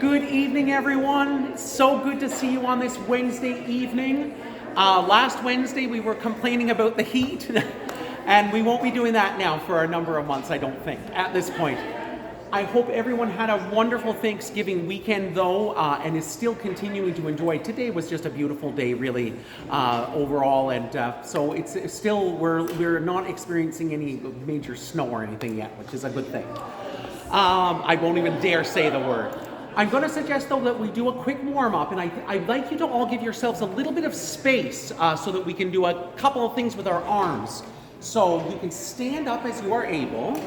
Good evening, everyone. It's so good to see you on this Wednesday evening. Last Wednesday we were complaining about the heat, and we won't be doing that now for a number of months, I don't think, at this point. I hope everyone had a wonderful Thanksgiving weekend, though, and is still continuing to enjoy. Today was just a beautiful day, really, overall, and so it's still, we're not experiencing any major snow or anything yet, which is a good thing. I won't even dare say the word. I'm going to suggest, though, that we do a quick warm-up, and I'd like you to all give yourselves a little bit of space so that we can do a couple of things with our arms. So you can stand up as you are able.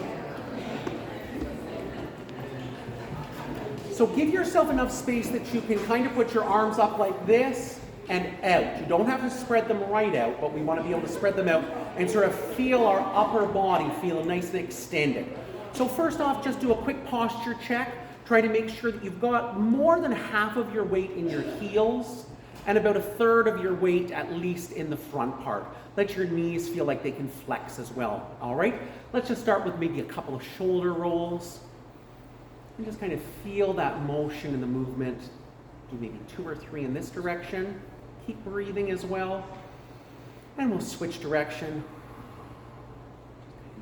So give yourself enough space that you can kind of put your arms up like this and out. You don't have to spread them right out, but we want to be able to spread them out and sort of feel our upper body feel nice and extended. So first off, just do a quick posture check. Try to make sure that you've got more than half of your weight in your heels and about a third of your weight at least in the front part. Let your knees feel like they can flex as well, all right? Let's just start with maybe a couple of shoulder rolls. And just kind of feel that motion in the movement. Do maybe 2 or 3 in this direction. Keep breathing as well. And we'll switch direction.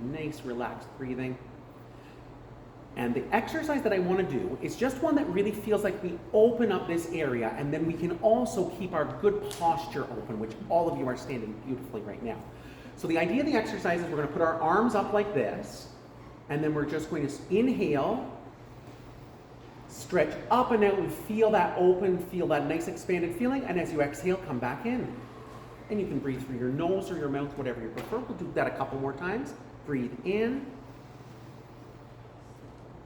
Nice, relaxed breathing. And the exercise that I want to do is just one that really feels like we open up this area, and then we can also keep our good posture open, which all of you are standing beautifully right now. So the idea of the exercise is we're going to put our arms up like this, and then we're just going to inhale, stretch up and out and feel that open, feel that nice expanded feeling, and as you exhale, come back in. And you can breathe through your nose or your mouth, whatever you prefer. We'll do that a couple more times. Breathe in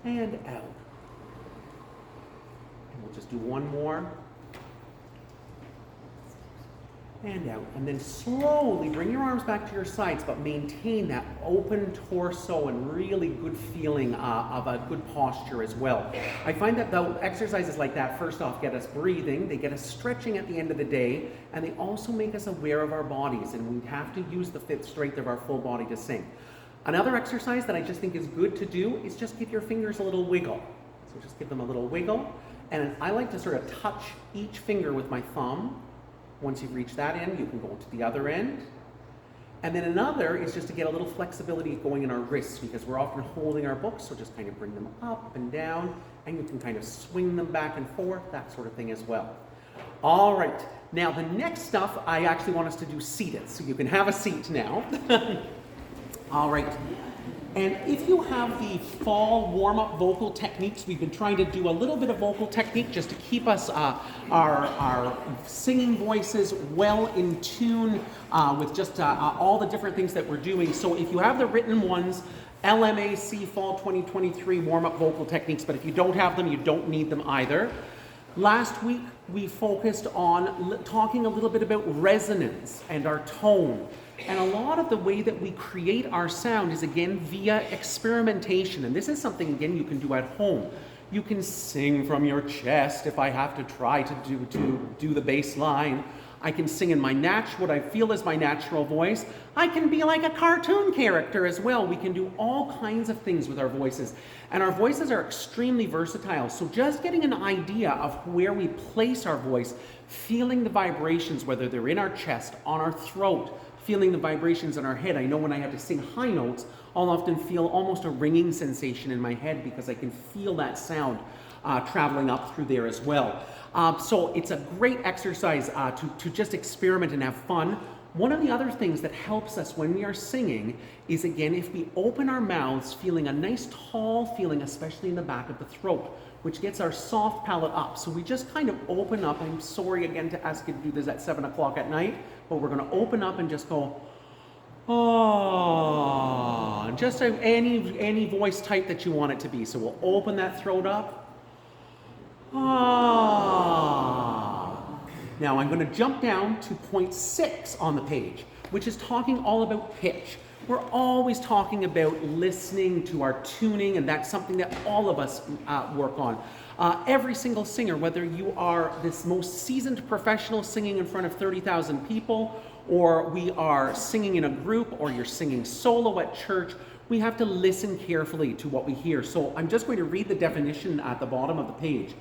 and out. And we'll just do one more. And out. And then slowly bring your arms back to your sides, but maintain that open torso and really good feeling of a good posture as well. I find that the exercises like that, first off, get us breathing, they get us stretching at the end of the day, and they also make us aware of our bodies, and we have to use the fifth strength of our full body to sing. Another exercise that I just think is good to do is just give your fingers a little wiggle. So just give them a little wiggle. And I like to sort of touch each finger with my thumb. Once you've reached that end, you can go to the other end. And then another is just to get a little flexibility going in our wrists, because we're often holding our books, so just kind of bring them up and down, and you can kind of swing them back and forth, that sort of thing as well. All right, now the next stuff I actually want us to do seated, so you can have a seat now. All right, and if you have the fall warm-up vocal techniques, we've been trying to do a little bit of vocal technique just to keep us our singing voices well in tune with just all the different things that we're doing. So if you have the written ones, LMAC Fall 2023 warm-up vocal techniques, but if you don't have them, you don't need them either. Last week, we focused on talking a little bit about resonance and our tone. And a lot of the way that we create our sound is, again, via experimentation. And this is something, again, you can do at home. You can sing from your chest if I have to try to do the bass line. I can sing in what I feel is my natural voice. I can be like a cartoon character as well. We can do all kinds of things with our voices. And our voices are extremely versatile. So just getting an idea of where we place our voice, feeling the vibrations, whether they're in our chest, on our throat, feeling the vibrations in our head. I know when I have to sing high notes, I'll often feel almost a ringing sensation in my head because I can feel that sound traveling up through there as well. So it's a great exercise to just experiment and have fun. One of the other things that helps us when we are singing is, again, if we open our mouths, feeling a nice tall feeling, especially in the back of the throat, which gets our soft palate up. So we just kind of open up. I'm sorry again to ask you to do this at 7 o'clock at night, but we're going to open up and just go, ah, just any voice type that you want it to be. So we'll open that throat up. Ah. Now I'm going to jump down to point 6 on the page, which is talking all about pitch. We're always talking about listening to our tuning, and that's something that all of us work on. Every single singer, whether you are this most seasoned professional singing in front of 30,000 people, or we are singing in a group, or you're singing solo at church, we have to listen carefully to what we hear. So I'm just going to read the definition at the bottom of the page.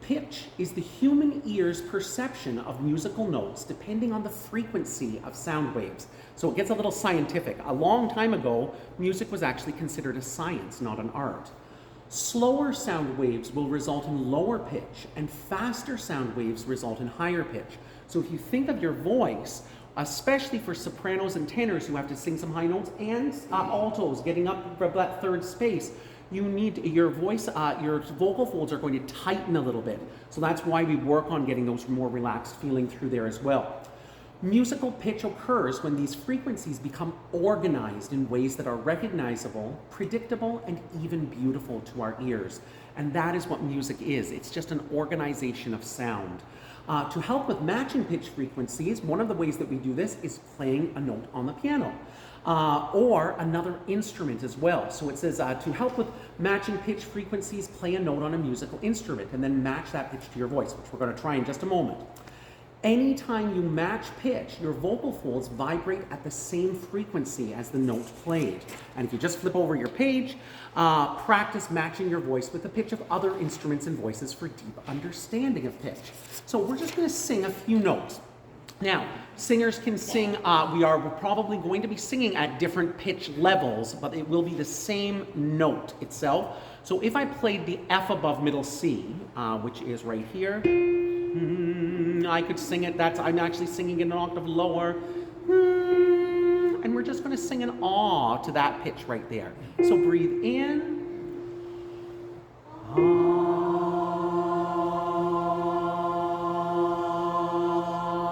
Pitch is the human ear's perception of musical notes depending on the frequency of sound waves. So it gets a little scientific. A long time ago, music was actually considered a science, not an art. Slower sound waves will result in lower pitch, and faster sound waves result in higher pitch. So if you think of your voice, especially for sopranos and tenors who have to sing some high notes, and altos getting up for that third space, you need your voice, your vocal folds are going to tighten a little bit. So that's why we work on getting those more relaxed feeling through there as well. Musical pitch occurs when these frequencies become organized in ways that are recognizable, predictable, and even beautiful to our ears. And that is what music is. It's just an organization of sound. To help with matching pitch frequencies, one of the ways that we do this is playing a note on the piano. Or another instrument as well. So it says to help with matching pitch frequencies, play a note on a musical instrument and then match that pitch to your voice, which we're going to try in just a moment. Anytime you match pitch, your vocal folds vibrate at the same frequency as the note played. And if you just flip over your page, practice matching your voice with the pitch of other instruments and voices for deep understanding of pitch. So we're just going to sing a few notes. Now, singers can sing, we are probably going to be singing at different pitch levels, but it will be the same note itself. So if I played the F above middle C, which is right here, I could sing it, I'm actually singing it an octave lower, and we're just going to sing an aw to that pitch right there. So breathe in,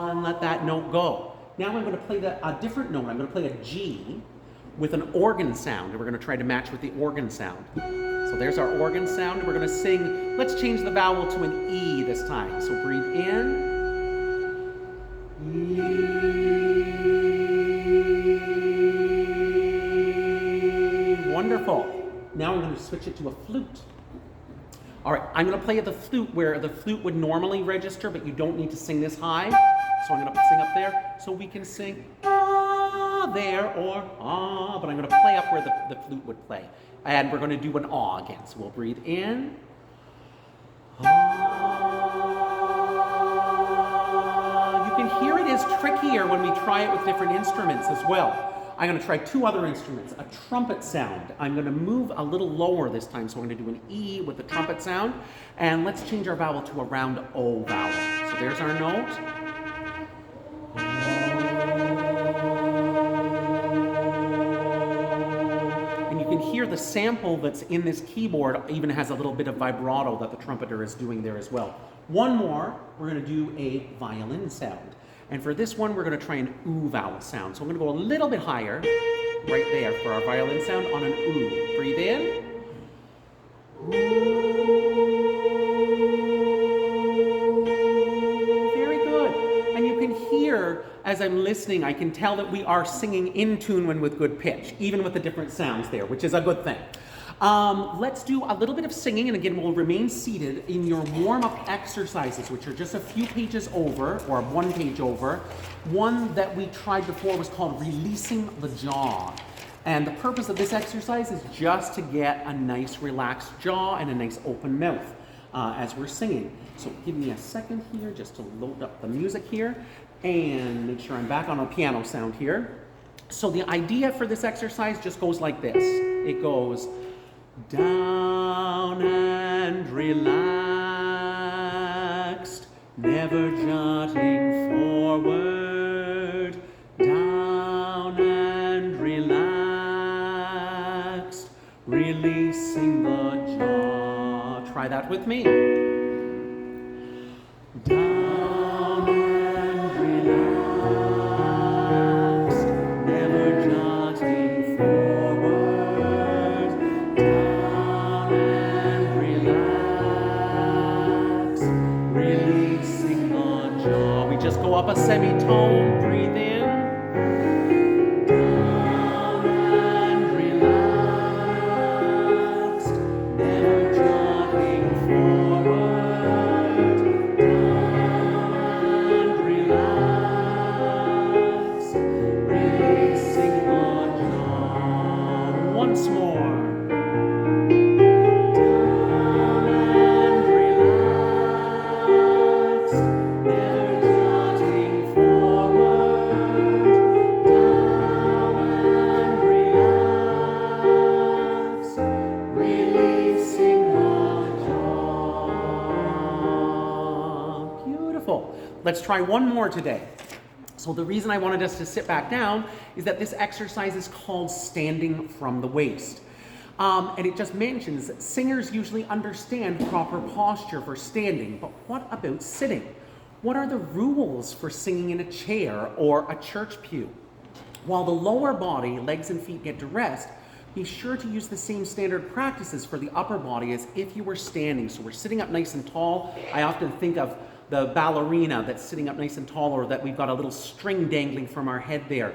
and let that note go. Now I'm going to play a different note. I'm going to play a G with an organ sound, and we're going to try to match with the organ sound. So there's our organ sound, and we're going to sing, let's change the vowel to an E this time. So breathe in. Wonderful. Now I'm going to switch it to a flute. All right, I'm going to play at the flute where the flute would normally register, but you don't need to sing this high. So I'm going to sing up there. So we can sing ah there or ah, but I'm going to play up where the flute would play. And we're going to do an ah again. So we'll breathe in. Ah. You can hear it is trickier when we try it with different instruments as well. I'm going to try two other instruments, a trumpet sound. I'm going to move a little lower this time, so I'm going to do an E with the trumpet sound. And let's change our vowel to a round O vowel. So there's our note. And you can hear the sample that's in this keyboard even has a little bit of vibrato that the trumpeter is doing there as well. One more, we're going to do a violin sound. And for this one, we're going to try an oo vowel sound. So I'm going to go a little bit higher, right there, for our violin sound on an oo. Breathe in. Very good. And you can hear, as I'm listening, I can tell that we are singing in tune when with good pitch, even with the different sounds there, which is a good thing. Let's do a little bit of singing, and again, we'll remain seated in your warm-up exercises, which are just a few pages over, or one page over. One that we tried before was called Releasing the Jaw. And the purpose of this exercise is just to get a nice relaxed jaw and a nice open mouth as we're singing. So give me a second here just to load up the music here, and make sure I'm back on a piano sound here. So the idea for this exercise just goes like this. It goes down and relaxed, never jutting forward. Down and relaxed, releasing the jaw. Try that with me. Down and relaxed, never jutting forward. Down and relaxed, releasing the jaw. We just go up a semitone, breathe in. Down and relaxed, never jutting forward. Down and relaxed, releasing the jaw. Once more. Down and relaxed. Let's try one more today. So the reason I wanted us to sit back down is that this exercise is called standing from the waist. And it just mentions that singers usually understand proper posture for standing, but what about sitting? What are the rules for singing in a chair or a church pew? While the lower body, legs and feet get to rest, be sure to use the same standard practices for the upper body as if you were standing. So we're sitting up nice and tall. I often think of the ballerina that's sitting up nice and tall, or that we've got a little string dangling from our head there.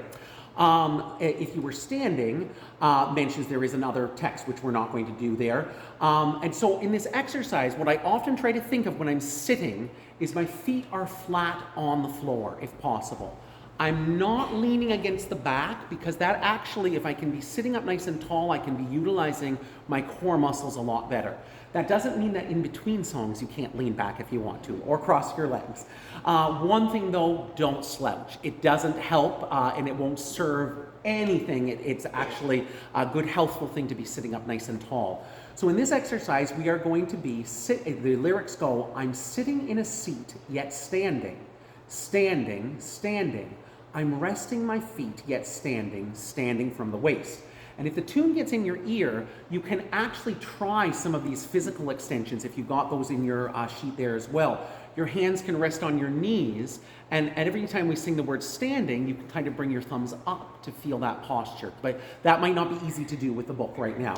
If you were standing, mentions there is another text, which we're not going to do there. And so in this exercise, what I often try to think of when I'm sitting is my feet are flat on the floor, if possible. I'm not leaning against the back, because that actually, if I can be sitting up nice and tall, I can be utilizing my core muscles a lot better. That doesn't mean that in between songs you can't lean back if you want to, or cross your legs. One thing though, don't slouch. It doesn't help, and it won't serve anything. It's actually a good healthful thing to be sitting up nice and tall. So in this exercise, we are going to be, the lyrics go, I'm sitting in a seat, yet standing, standing, standing. I'm resting my feet, yet standing, standing from the waist. And if the tune gets in your ear, you can actually try some of these physical extensions if you got those in your sheet there as well. Your hands can rest on your knees, and every time we sing the word standing, you can kind of bring your thumbs up to feel that posture. But that might not be easy to do with the book right now.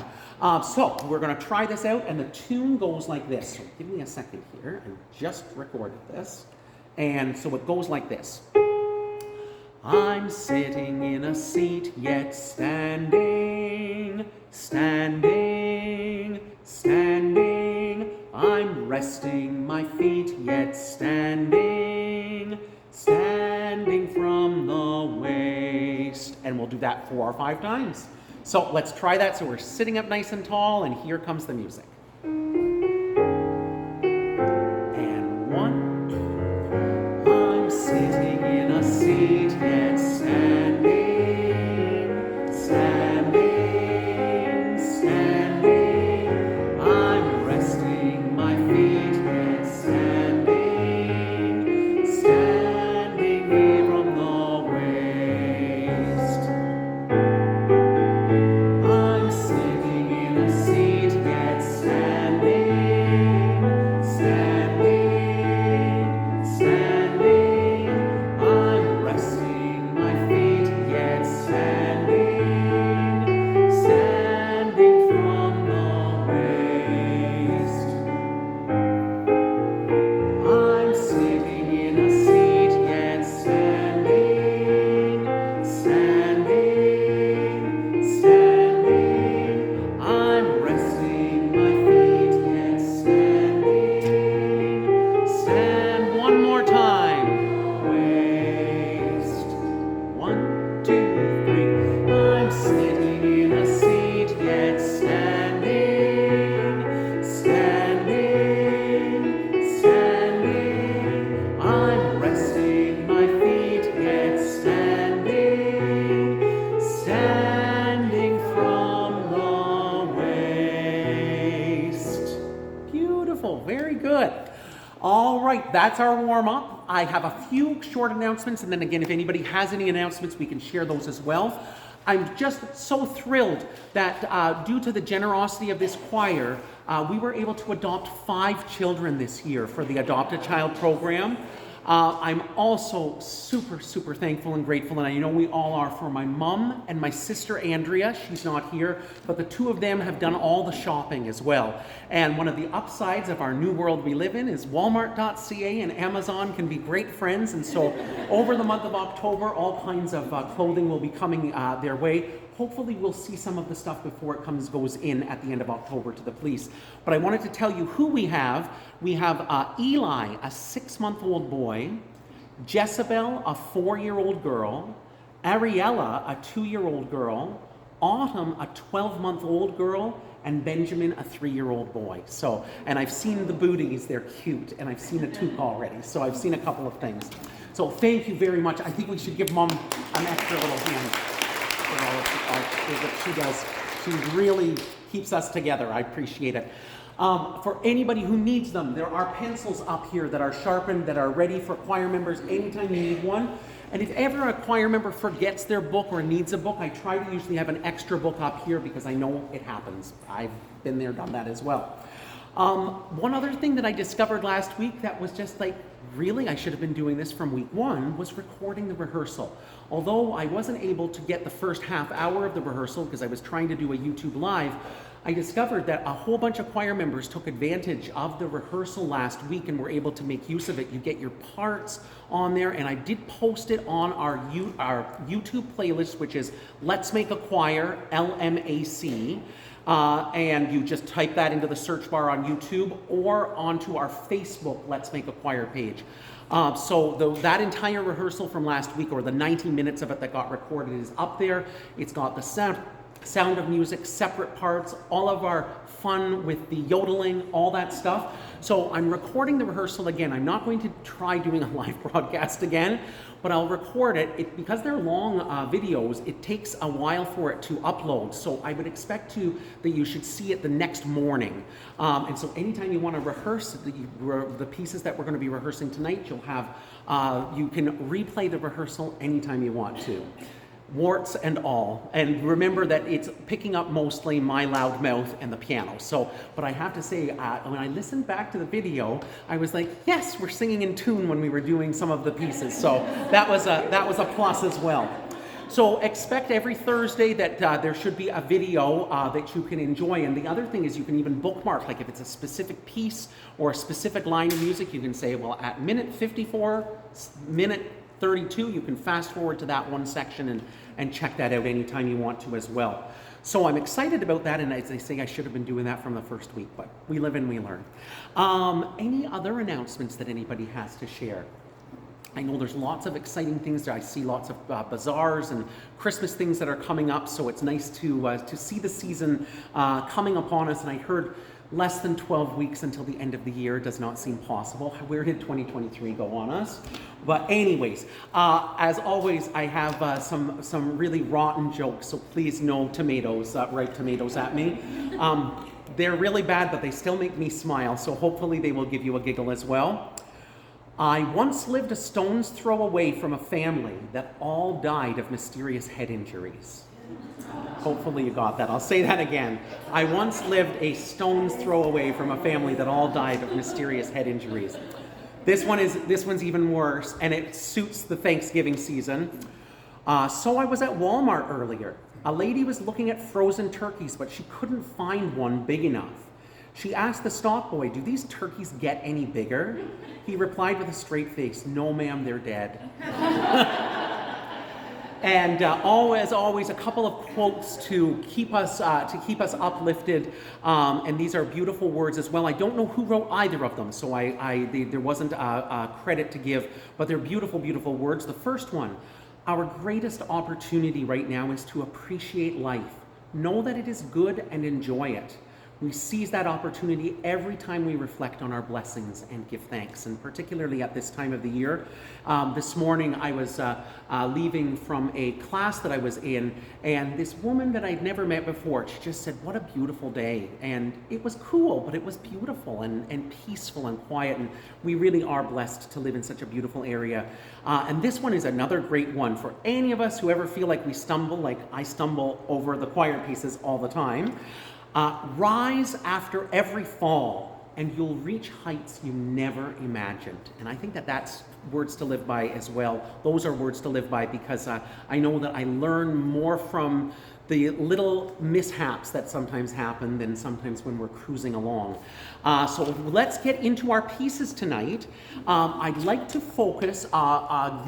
So we're going to try this out, and the tune goes like this. So give me a second here. I just recorded this. And so it goes like this. I'm sitting in a seat, yet standing, standing, standing. I'm resting my feet, yet standing, standing from the waist. And we'll do that 4 or 5 times. So let's try that. So we're sitting up nice and tall, and here comes the music. And 1, I'm sitting in a seat, yet standing, standing, standing. I'm resting my feet, yet standing, standing from the waist. I'm sitting in a seat, yet standing, standing, standing. I'm resting my feet, yet standing, standing from the waist. I'm sitting in a seat, yet standing, standing, standing. I'm resting my feet, yet standing, stand one more time. Waist. 1, 2, 3. I'm sitting in a seat, yet standing, standing, standing. I'm resting my feet, yet standing, standing from the waist. Beautiful, very good. All right, that's our warm-up. I have a few short announcements, and then again, if anybody has any announcements, we can share those as well. I'm just so thrilled that due to the generosity of this choir, we were able to adopt 5 children this year for the Adopt a Child program. I'm also super thankful and grateful, and I know we all are, for my mom and my sister Andrea. She's not here, but the 2 of them have done all the shopping as well. And one of the upsides of our new world we live in is Walmart.ca and Amazon can be great friends, and so over the month of October, all kinds of clothing will be coming their way. Hopefully we'll see some of the stuff before it goes in at the end of October to the police. But I wanted to tell you who we have. We have Eli, a 6-month-old boy, Jezebel, a 4-year-old girl, Ariella, a 2-year-old girl, Autumn, a 12-month-old girl, and Benjamin, a 3-year-old boy. So, and I've seen the booties, they're cute, and I've seen a toque already, so I've seen a couple of things. So thank you very much. I think we should give Mom an extra little hand for all that she does. She really keeps us together. I appreciate it. For anybody who needs them, there are pencils up here that are sharpened, that are ready for choir members anytime you need one. And if ever a choir member forgets their book or needs a book, I try to usually have an extra book up here because I know it happens. I've been there, done that as well. One other thing that I discovered last week that was just like, really, I should have been doing this from week 1, was recording the rehearsal. Although I wasn't able to get the first half hour of the rehearsal because I was trying to do a YouTube Live, I discovered that a whole bunch of choir members took advantage of the rehearsal last week and were able to make use of it. You get your parts on there, and I did post it on our YouTube playlist, which is Let's Make a Choir, LMAC. And you just type that into the search bar on YouTube or onto our Facebook Let's Make a Choir page. That entire rehearsal from last week, or the 90 minutes of it that got recorded, is up there. It's got the sound of music, separate parts, all of our fun with the yodeling, all that stuff. So I'm recording the rehearsal again. I'm not going to try doing a live broadcast again, but I'll record it. Because they're long videos, it takes a while for it to upload. So I would expect that you should see it the next morning. And so anytime you want to rehearse the pieces that we're going to be rehearsing tonight, you'll have, you can replay the rehearsal anytime you want to. Warts and all. And remember that it's picking up mostly my loud mouth and the piano. But I have to say, when I listened back to the video, I was like, yes, we're singing in tune when we were doing some of the pieces. So that was a plus as well. So expect every Thursday that there should be a video that you can enjoy. And the other thing is you can even bookmark, like if it's a specific piece or a specific line of music, you can say, well, at minute 54, minute 32, you can fast forward to that one section and check that out anytime you want to as well. So I'm excited about that, and as I say, I should have been doing that from the first week, but we live and we learn. Any other announcements that anybody has to share? I know there's lots of exciting things. I see lots of bazaars and Christmas things that are coming up, so it's nice to see the season coming upon us. And I heard less than 12 weeks until the end of the year does not seem possible. Where did 2023 go on us? But anyways, as always, I have some really rotten jokes, so please no tomatoes, ripe tomatoes at me. They're really bad, but they still make me smile, so hopefully they will give you a giggle as well. I once lived a stone's throw away from a family that all died of mysterious head injuries. Hopefully you got that. I'll say that again. I once lived a stone's throw away from a family that all died of mysterious head injuries. This one's even worse, and it suits the Thanksgiving season. So I was at Walmart earlier. A lady was looking at frozen turkeys, but she couldn't find one big enough. She asked the stock boy, "Do these turkeys get any bigger?" He replied with a straight face, "No, ma'am, they're dead." And as always, a couple of quotes to keep us uplifted, and these are beautiful words as well. I don't know who wrote either of them, so there wasn't a credit to give, but they're beautiful, beautiful words. The first one: our greatest opportunity right now is to appreciate life. Know that it is good and enjoy it. We seize that opportunity every time we reflect on our blessings and give thanks, and particularly at this time of the year. This morning I was leaving from a class that I was in, and this woman that I'd never met before, she just said, "What a beautiful day." And it was cool, but it was beautiful and peaceful and quiet, and we really are blessed to live in such a beautiful area. And this one is another great one for any of us who ever feel like we stumble, like I stumble over the choir pieces all the time. Rise after every fall, and you'll reach heights you never imagined. And I think that that's words to live by as well. Those are words to live by because I know that I learn more from the little mishaps that sometimes happen than sometimes when we're cruising along. So let's get into our pieces tonight. I'd like to focus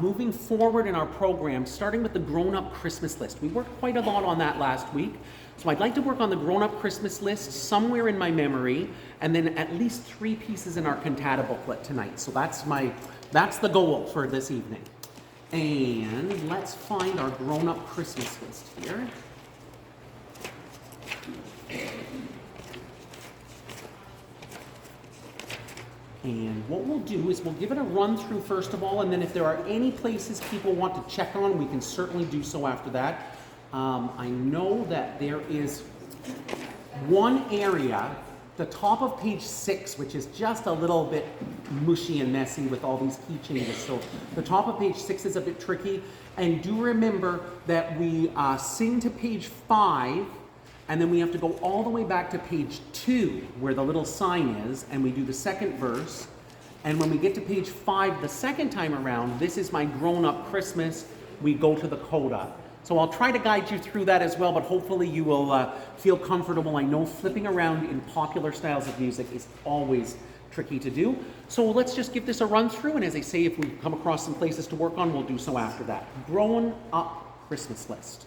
moving forward in our program, starting with the grown-up Christmas list. We worked quite a lot on that last week. So I'd like to work on the grown-up Christmas list somewhere in my memory, and then at least 3 pieces in our cantata booklet tonight. So that's the goal for this evening. And let's find our grown-up Christmas list here. And what we'll do is we'll give it a run through first of all, and then if there are any places people want to check on, we can certainly do so after that. I know that there is One area, the top of page 6, which is just a little bit mushy and messy with all these key changes. So the top of page 6 is a bit tricky. And do remember that we sing to page 5, and then we have to go all the way back to page 2, where the little sign is, and we do the second verse. And when we get to page 5 the second time around, this is my grown-up Christmas, we go to the coda. So I'll try to guide you through that as well, but hopefully you will feel comfortable. I know flipping around in popular styles of music is always tricky to do. So let's just give this a run through, and as I say, if we come across some places to work on, we'll do so after that. Grown Up Christmas List.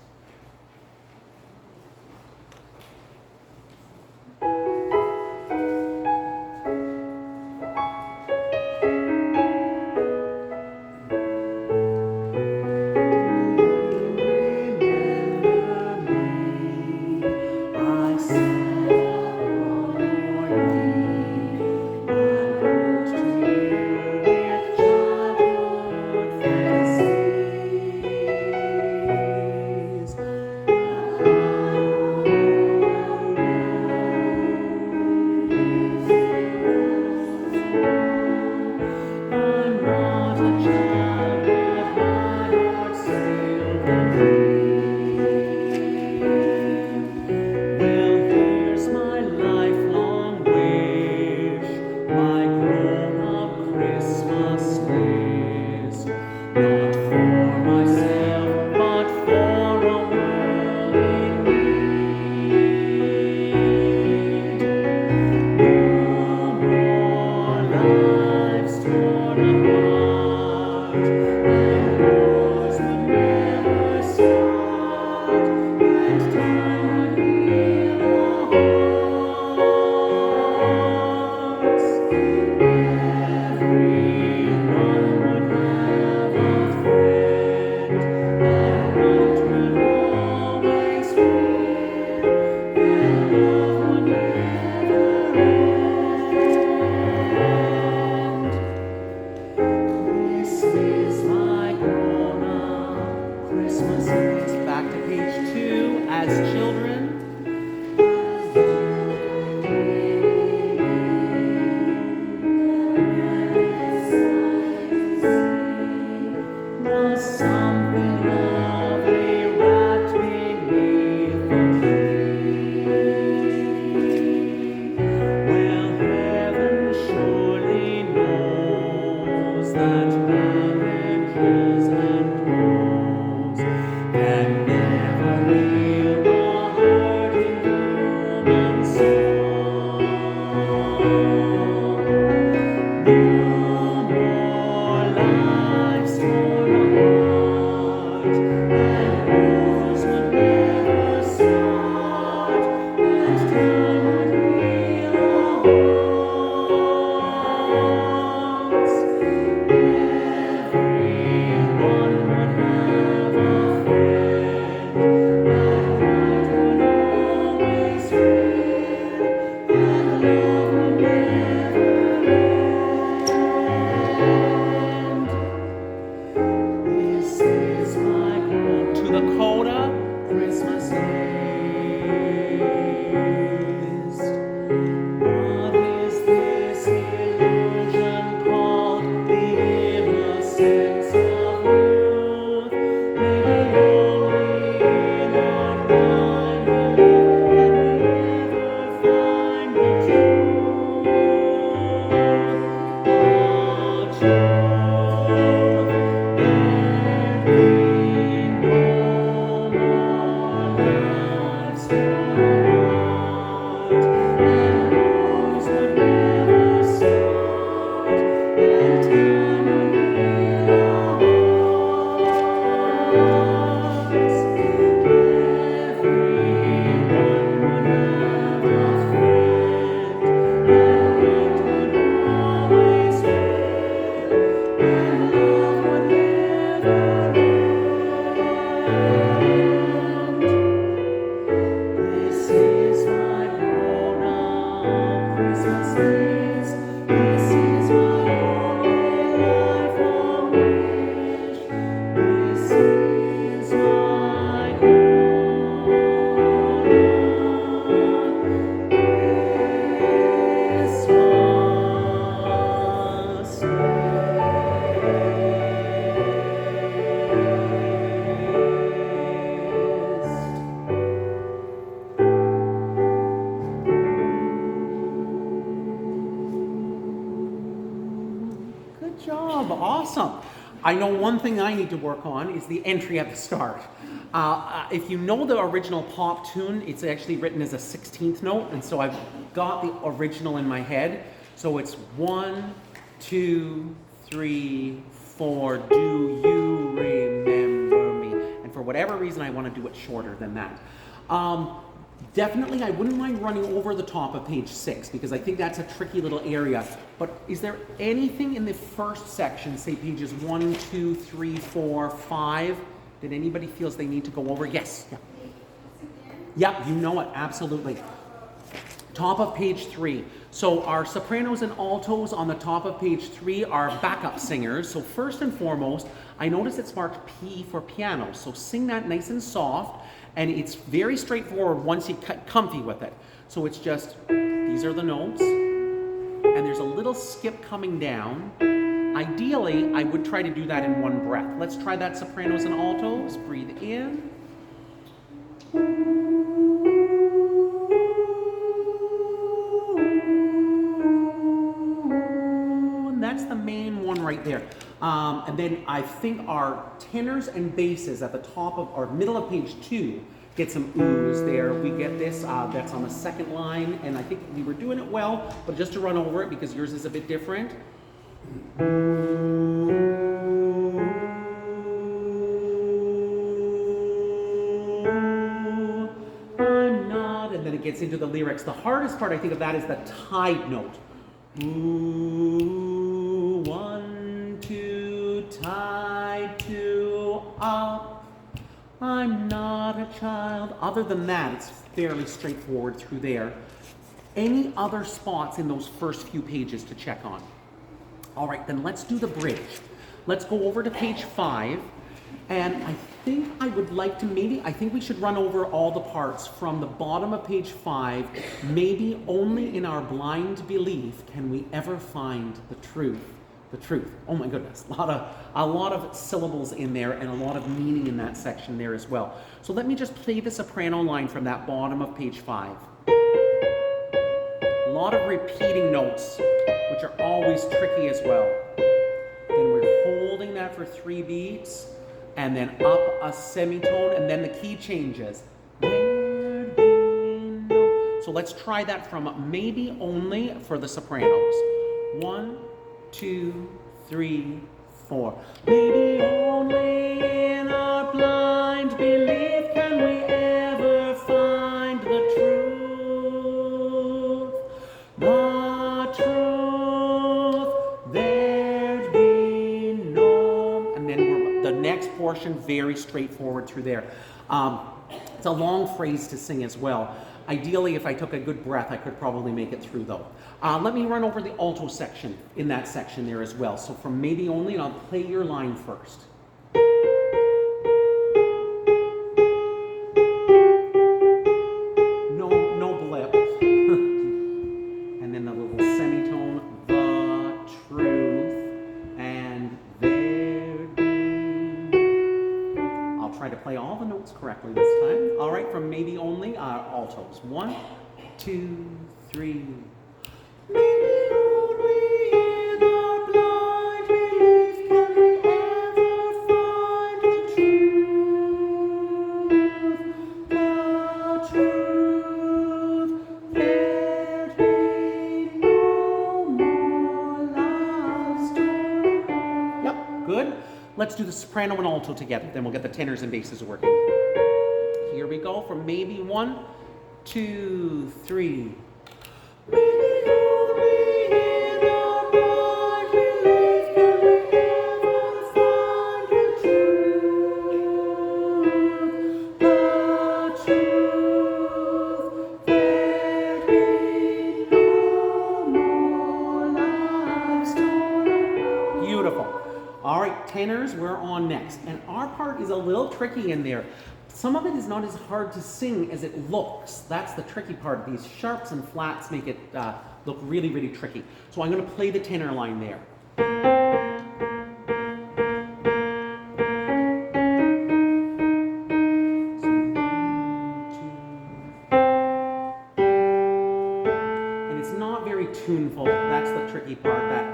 Good job. Awesome. I know one thing I need to work on is the entry at the start. If you know the original pop tune, it's actually written as a 16th note, and so I've got the original in my head. So it's 1, 2, 3, 4, do you remember me? And for whatever reason, I want to do it shorter than that. Definitely, I wouldn't mind running over the top of page 6 because I think that's a tricky little area. But is there anything in the first section, say pages 1, 2, 3, 4, 5, that anybody feels they need to go over? Yes. Yeah. Yep, you know it, absolutely. Top of page 3. So our sopranos and altos on the top of page 3 are backup singers. So first and foremost, I notice it's marked P for piano. So sing that nice and soft, and it's very straightforward once you get comfy with it. So it's just, these are the notes, and there's a little skip coming down. Ideally, I would try to do that in one breath. Let's try that sopranos and altos. Breathe in. And that's the main one right there. And then I think our tenors and basses at the top of, or middle of page 2, get some oohs there. We get this, that's on the second line, and I think we were doing it well, but just to run over it because yours is a bit different. I'm not, and then it gets into the lyrics. The hardest part, I think, of that is the tied note. Ooh, 1, 2, tied to up. I'm not a child. Other than that, it's fairly straightforward through there. Any other spots in those first few pages to check on? All right, then let's do the bridge. Let's go over to page 5. And I think I would like to I think we should run over all the parts from the bottom of page 5. Maybe only in our blind belief can we ever find the truth. The truth. Oh my goodness, a lot of syllables in there and a lot of meaning in that section there as well. So let me just play the soprano line from that bottom of page 5. A lot of repeating notes, which are always tricky as well. Then we're holding that for 3 beats, and then up a semitone, and then the key changes. So let's try that from maybe only for the sopranos. 1, 2, 3, 4. Maybe only in our blind belief can we ever find the truth. The truth, there'd be no. And then the next portion, very straightforward through there. It's a long phrase to sing as well. Ideally, if I took a good breath, I could probably make it through though. Let me run over the alto section in that section there as well. So from maybe only, and I'll play your line first. No blip. And then the little semitone, the truth, and there be. I'll try to play all the notes correctly this time. All right, from maybe only, altos. 1, 2, 3. Maybe only in our blind belief can we ever find the truth, there'd be no more love story. Yep, good. Let's do the soprano and alto together, then we'll get the tenors and basses working. Here we go from maybe 1, 2, 3. Maybe only in our blind belief can we ever find the truth. The truth, there'd be no more love story. Beautiful. All right, tenors, we're on next. And our part is a little tricky in there. Some of it is not as hard to sing as it looks. That's the tricky part. These sharps and flats make it look really, really tricky. So I'm going to play the tenor line there. And it's not very tuneful. That's the tricky part. That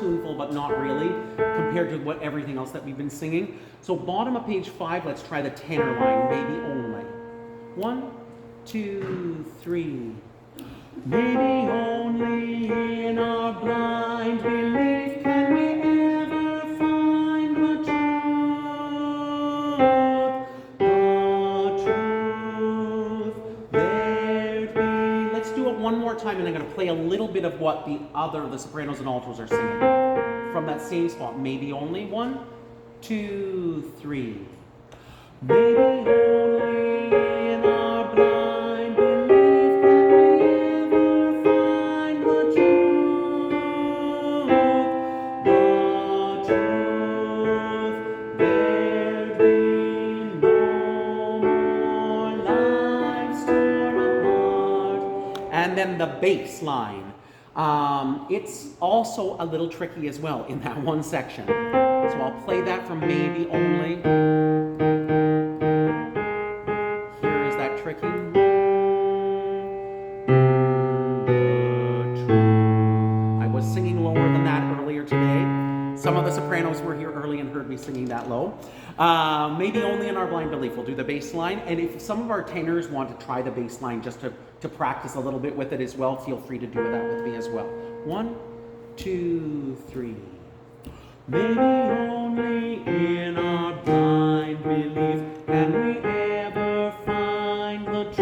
tuneful, but not really, compared to what everything else that we've been singing. So bottom of page 5, let's try the tenor line, maybe only. 1, 2, 3. Maybe only in our blind belief can we ever find the truth, there'd be. Let's do it one more time, and I'm going to play a little bit of what the sopranos and altos are singing from that same spot. Maybe only. 1, 2, 3. Maybe only in our blind belief can we ever find the truth, there'd be no more lives torn apart. And then the bass line. It's also a little tricky as well in that one section. So I'll play that from Maybe Only. Here is that tricky. I was singing lower than that earlier today. Some of the sopranos were here early and heard me singing that low. Maybe Only in Our Blind Belief. We'll do the bass line. And if some of our tenors want to try the bass line just to practice a little bit with it as well, feel free to do that with me as well. 1, 2, 3. Maybe only in our blind belief can we ever find the truth,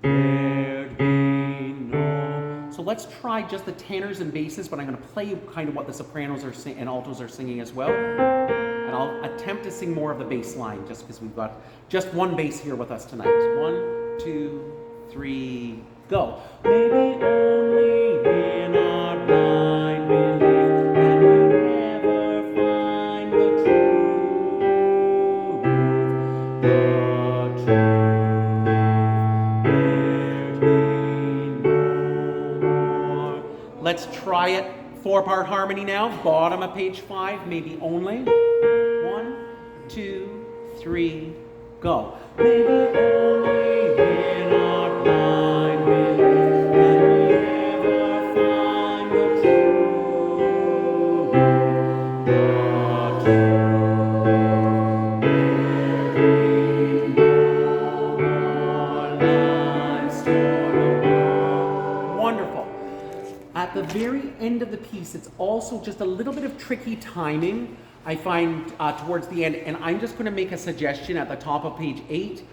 there'd be no. So let's try just the tenors and basses, but I'm going to play kind of what the sopranos are and altos are singing as well. And I'll attempt to sing more of the bass line just because we've got just one bass here with us tonight. 1, 2, 3, go. Maybe only in our blind belief can we ever find the truth, there'd be no more. Let's try it. 4-part harmony now. Bottom of page 5, maybe only. 1, 2, 3, go. Maybe only in our blind belief can we ever find the truth, there'd be no more lives torn apart. Wonderful. At the very end of the piece, it's also just a little bit of tricky timing, I find, towards the end, and I'm just going to make a suggestion at the top of page 8.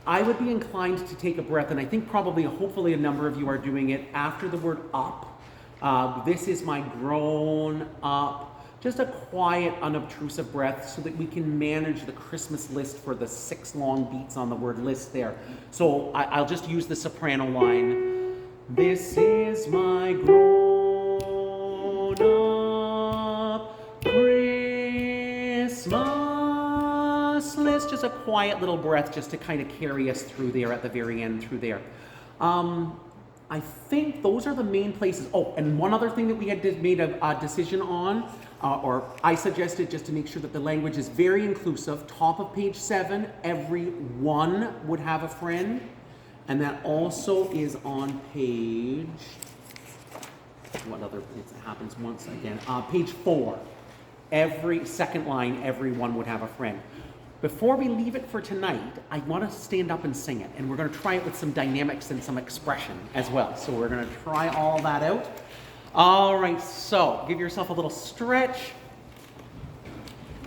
I would be inclined to take a breath, and I think probably, hopefully, a number of you are doing it after the word up. This is my grown up. Just a quiet, unobtrusive breath so that we can manage the Christmas list for the 6 long beats on the word list there. So I'll just use the soprano line. This is my grown up Christmas list. Just a quiet little breath just to kind of carry us through there at the very end through there. I think those are the main places. Oh, and one other thing that we had made a decision on, or I suggested just to make sure that the language is very inclusive. Top of page 7, everyone would have a friend. And that also is on page, what other, it happens once again, page 4. Every second line, everyone would have a friend. Before we leave it for tonight, I want to stand up and sing it. And we're going to try it with some dynamics and some expression as well. So we're going to try all that out. All right, so give yourself a little stretch.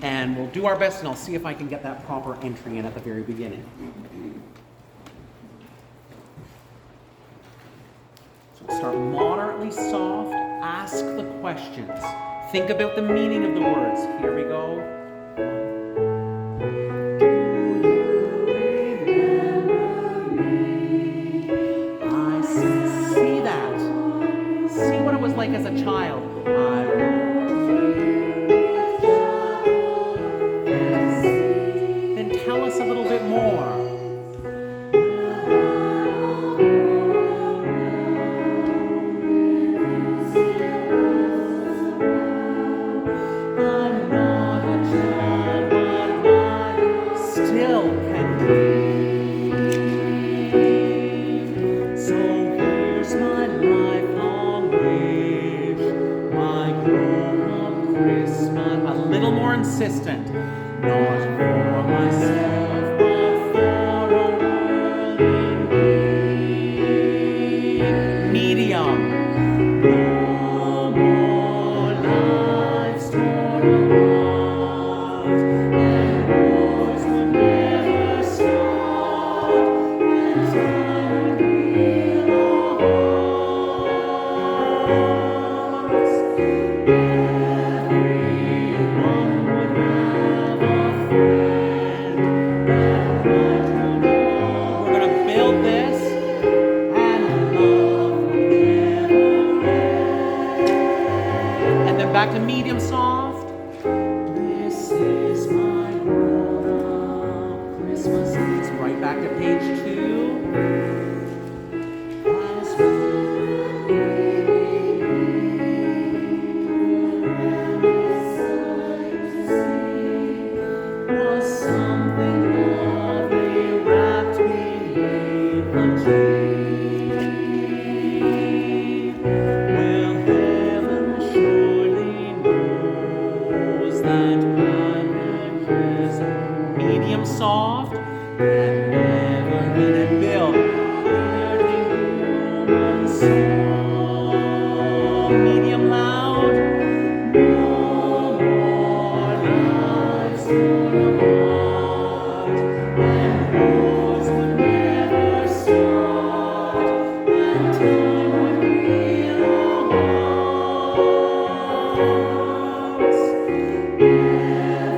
And we'll do our best, and I'll see if I can get that proper entry in at the very beginning. Start moderately soft, ask the questions. Think about the meaning of the words. Here we go. Do you remember me? I see that. See what it was like as a child. Then tell us a little bit more. I'm not a consistent. Not for myself, but for a world in need. Medium. No more lives torn apart, and wars will never start, and time would heal our hearts. Everyone would have a friend that might hold them all. We're going to build this, and love would never end. And then back to medium soft. This is my grown-up Christmas. It's right back to page 2. As we was something lovely wrapped beneath the tree. Well, heaven surely knows that packages medium soft and never hit it build. Hearing human song, medium loud. No more lives torn apart, and wars would never start, and time would heal our hearts. Everyone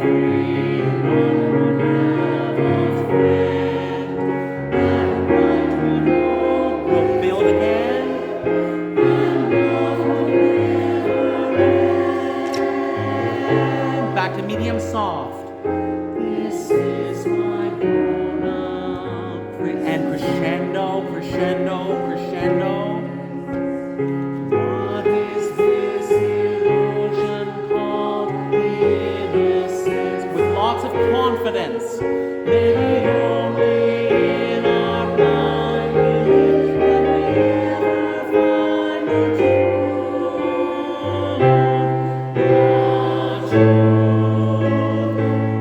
would have a friend that might would know. We'll build again, and love would never end. Back to medium soft. This is my grown-up and crescendo, crescendo, crescendo. What is this illusion called innocence? With lots of confidence. Maybe only in our blind belief can we ever find the truth. The truth.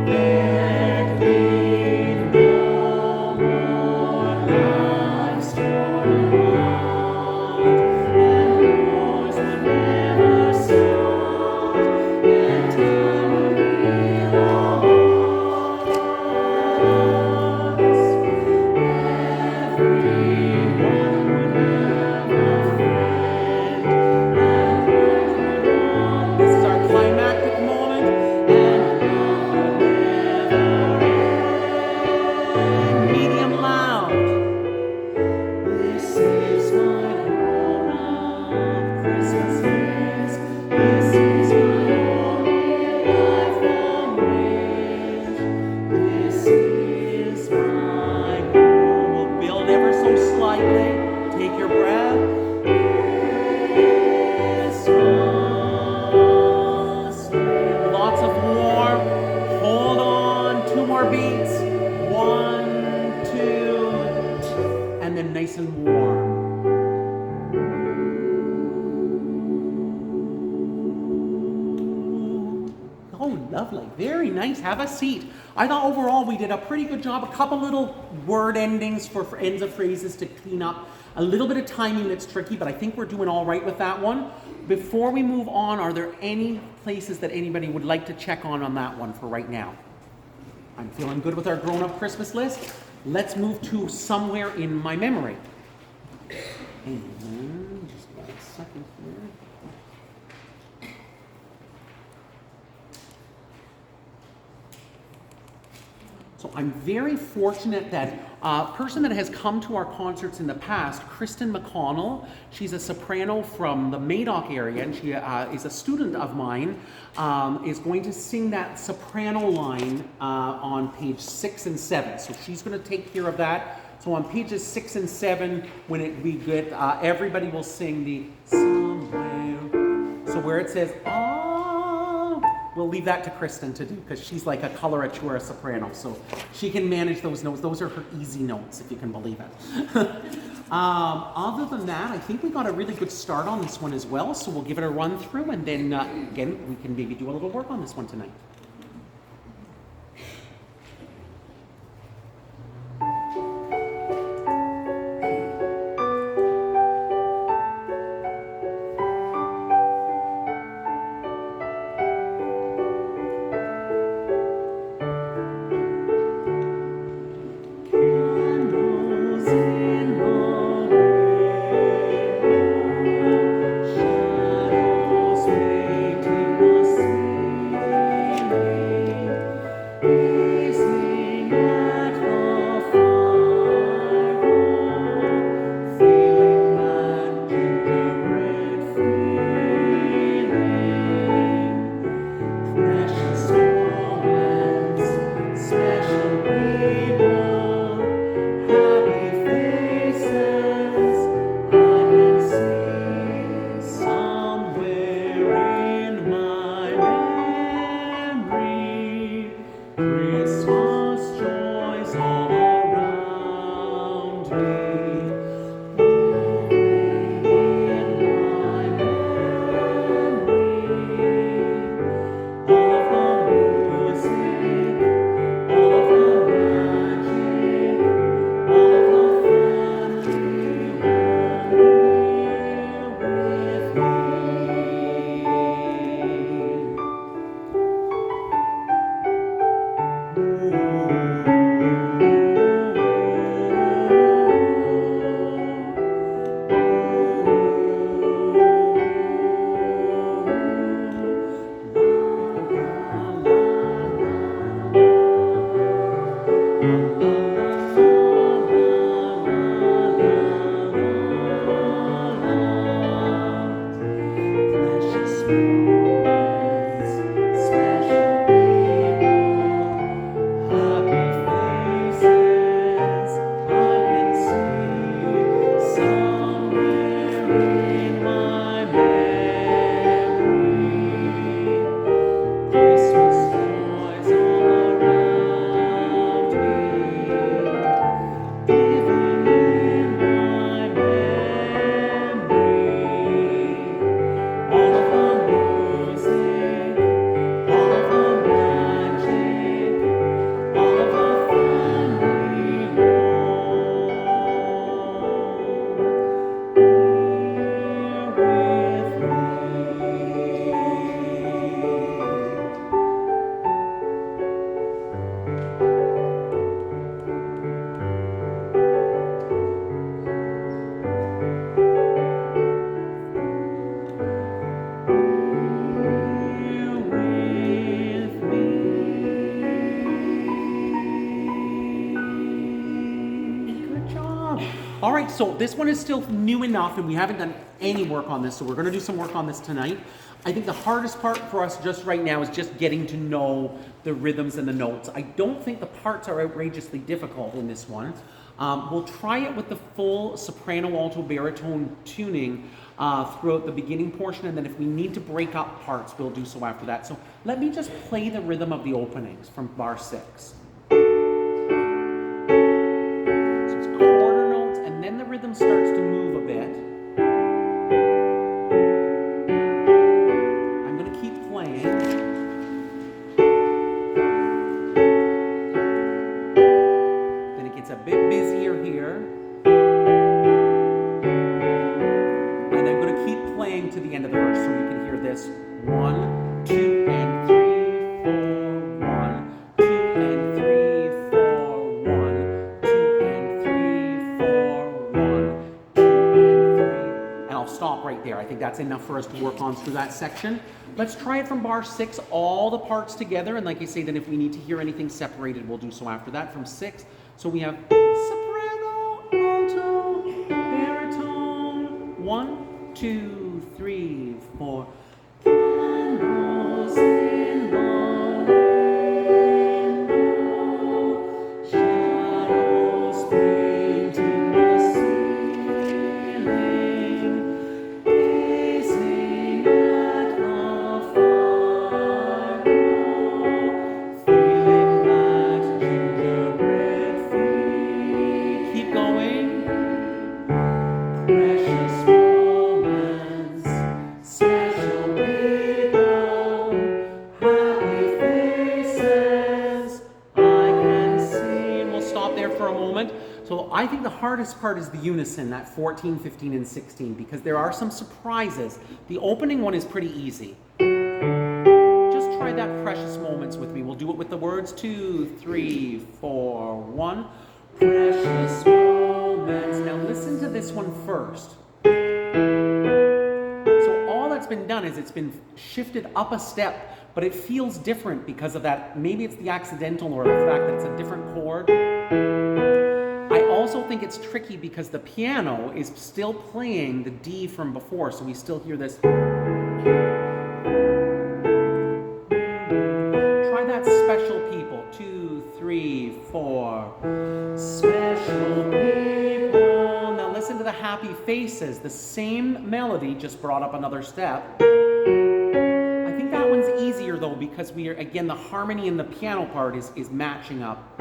There be no more lives torn apart, and wars would never start, and time would heal our hearts. Everyone would have a friend that might hold on. This is our climactic moment, and love would never end. Medium loud. This is my grown-up Christmas. Yes, this is my only lifelong wish. This is my goal. We'll build ever so slightly. Take your breath. Christmas. Lots of warmth. Hold on. 2 more beats. 1, 2, and then nice and warm. Oh, lovely. Very nice. Have a seat. I thought overall we did a pretty good job. A couple little word endings for ends of phrases to clean up. A little bit of timing that's tricky, but I think we're doing all right with that one. Before we move on, are there any places that anybody would like to check on that one for right now? I'm feeling good with our grown-up Christmas list. Let's move to somewhere in my memory. And just a second here. So I'm very fortunate that a person that has come to our concerts in the past, Kristen McConnell, she's a soprano from the Wed.Oct area, and she is a student of mine, is going to sing that soprano line on page 6 and 7. So she's going to take care of that. So on pages 6 and 7, when we get, everybody will sing the somewhere. So where it says, we'll leave that to Kristen to do, because she's like a coloratura soprano, so she can manage those notes. Those are her easy notes, if you can believe it. Other than that, I think we got a really good start on this one as well, so we'll give it a run through, and then again, we can maybe do a little work on this one tonight. All right, so this one is still new enough, and we haven't done any work on this, so we're going to do some work on this tonight. I think the hardest part for us just right now is just getting to know the rhythms and the notes. I don't think the parts are outrageously difficult in this one. We'll try it with the full soprano, alto, baritone tuning throughout the beginning portion, and then if we need to break up parts, we'll do so after that. So let me just play the rhythm of the openings from bar 6. Then the rhythm starts to move a bit. I'm going to keep playing. Then it gets a bit busier here. And I'm going to keep playing to the end of the verse so you can hear this. 1, 2, and 3, 4, 1, 2, and 3, 4, 1, 2, and 3, 4, 1, 2, and 3. And I'll stop right there. I think that's enough for us to work on through that section. Let's try it from bar 6, all the parts together. And like I say, then if we need to hear anything separated, we'll do so after that from 6. So we have soprano, alto, baritone. 1, 2, 3, 4. Candles in the window, shadows painting the ceiling, gazing at the fire glow, feeling that gingerbread feet. Keep going. Precious moments, special people, happy faces I can see. We'll stop there for a moment. So I think the hardest part is the unison, that 14, 15, and 16, because there are some surprises. The opening one is pretty easy. Just try that precious moments with me. We'll do it with the words 2, 3, 4, 1. Precious moments. Now listen to this one first. So all that's been done is it's been shifted up a step, but it feels different because of that. Maybe it's the accidental or the fact that it's a different chord. I also think it's tricky because the piano is still playing the D from before, so we still hear this. Try that special people. 2, 3, 4. Special people. Now listen to the happy faces. The same melody, just brought up another step. I think that one's easier though because we are, again, the harmony in the piano part is matching up.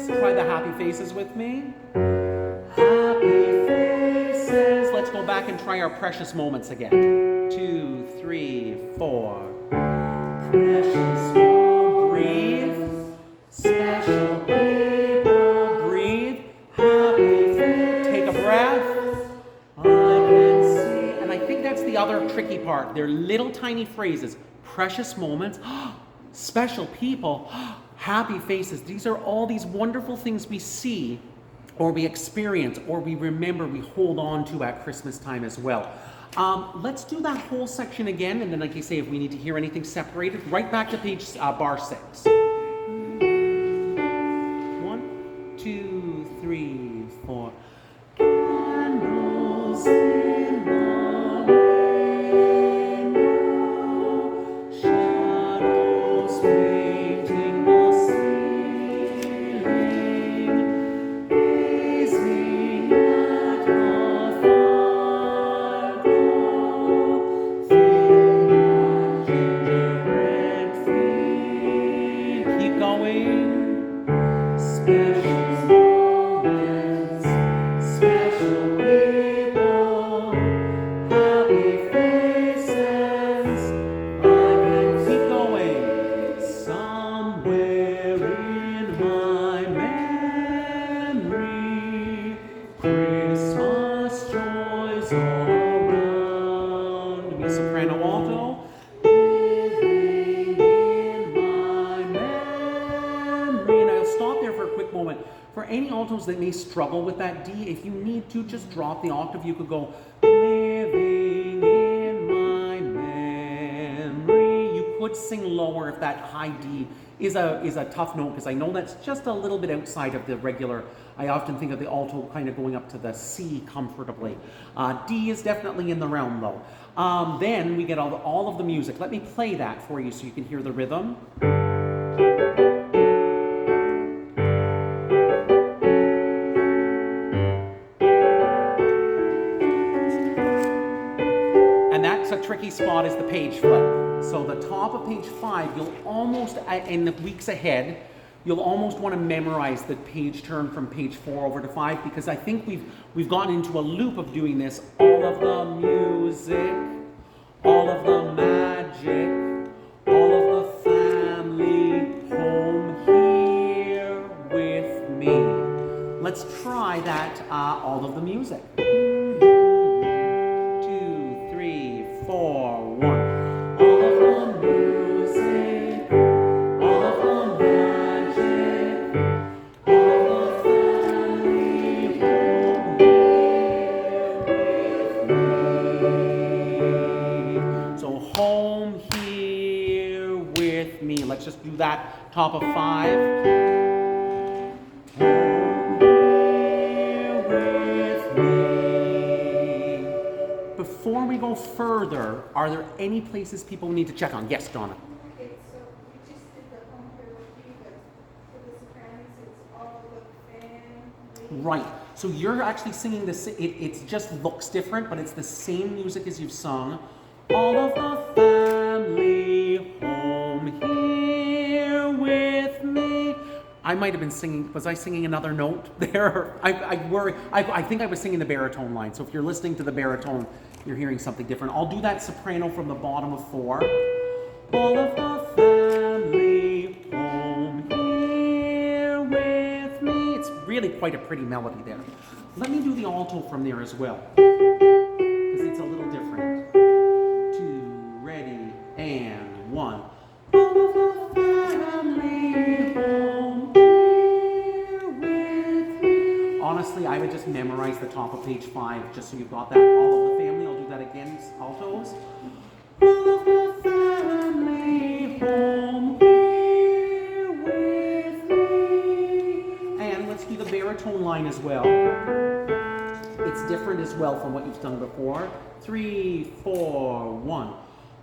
Try the happy faces with me. Happy faces. Let's go back and try our precious moments again. 2, 3, 4. Precious moments. Breathe. Special people. Breathe. Happy faces. Take a breath. I can see. And I think that's the other tricky part. They're little tiny phrases. Precious moments. Special people. Happy faces. These are all these wonderful things we see or we experience or we remember, we hold on to at Christmas time as well. Let's do that whole section again, and then like you say, if we need to hear anything separated, right back to page bar 6. 1, 2, 3, 4. Candles in the window, shadows painting the ceiling, gazing at the fire glow, feeling that gingerbread feet. Keep going. Special moments, special people, happy faces. I can keep going. Somewhere in my memory, Christmas joys all around me. Soprano, alto. Living in my memory. And I'll stop there for a quick moment. For any altos that may struggle with that D, if you need to, just drop the octave. You could go living in my memory. You could sing lower if that high D is a tough note, because I know that's just a little bit outside of the regular. I often think of the alto kind of going up to the C comfortably. D is definitely in the realm though. Then we get all of the music. Let me play that for you so you can hear the rhythm. And that's a tricky spot, is the page flip. So the top of page 5, you'll almost, in the weeks ahead, you'll almost want to memorize the page turn from page 4 over to 5, because I think we've gotten into a loop of doing this. All of the music, all of the magic, all of the family, home here with me. Let's try that, all of the music. 2, 3, 4, 1. All of the music, all of the magic, all of the family, home here with me. So home here with me. Let's just do that top of 5. Before we go further, are there any places people need to check on? Yes, Donna. Okay, so we just did the home here with you, but for the sopranos, it's all the family. Right. So you're actually singing this. It just looks different, but it's the same music as you've sung. All of the family home here with me. I might have been singing. Was I singing another note there? I worry. I think I was singing the baritone line. So if you're listening to the baritone, you're hearing something different. I'll do that soprano from the bottom of 4. All of the family home here with me. It's really quite a pretty melody there. Let me do the alto from there as well, because it's a little different. 2, ready, and 1. All of the family home here with me. Honestly, I would just memorize the top of page 5, just so you've got that. All of the family. I'll do that again, altos. All of the family home here with me. And let's do the baritone line as well. It's different as well from what you've done before. 3, 4, 1.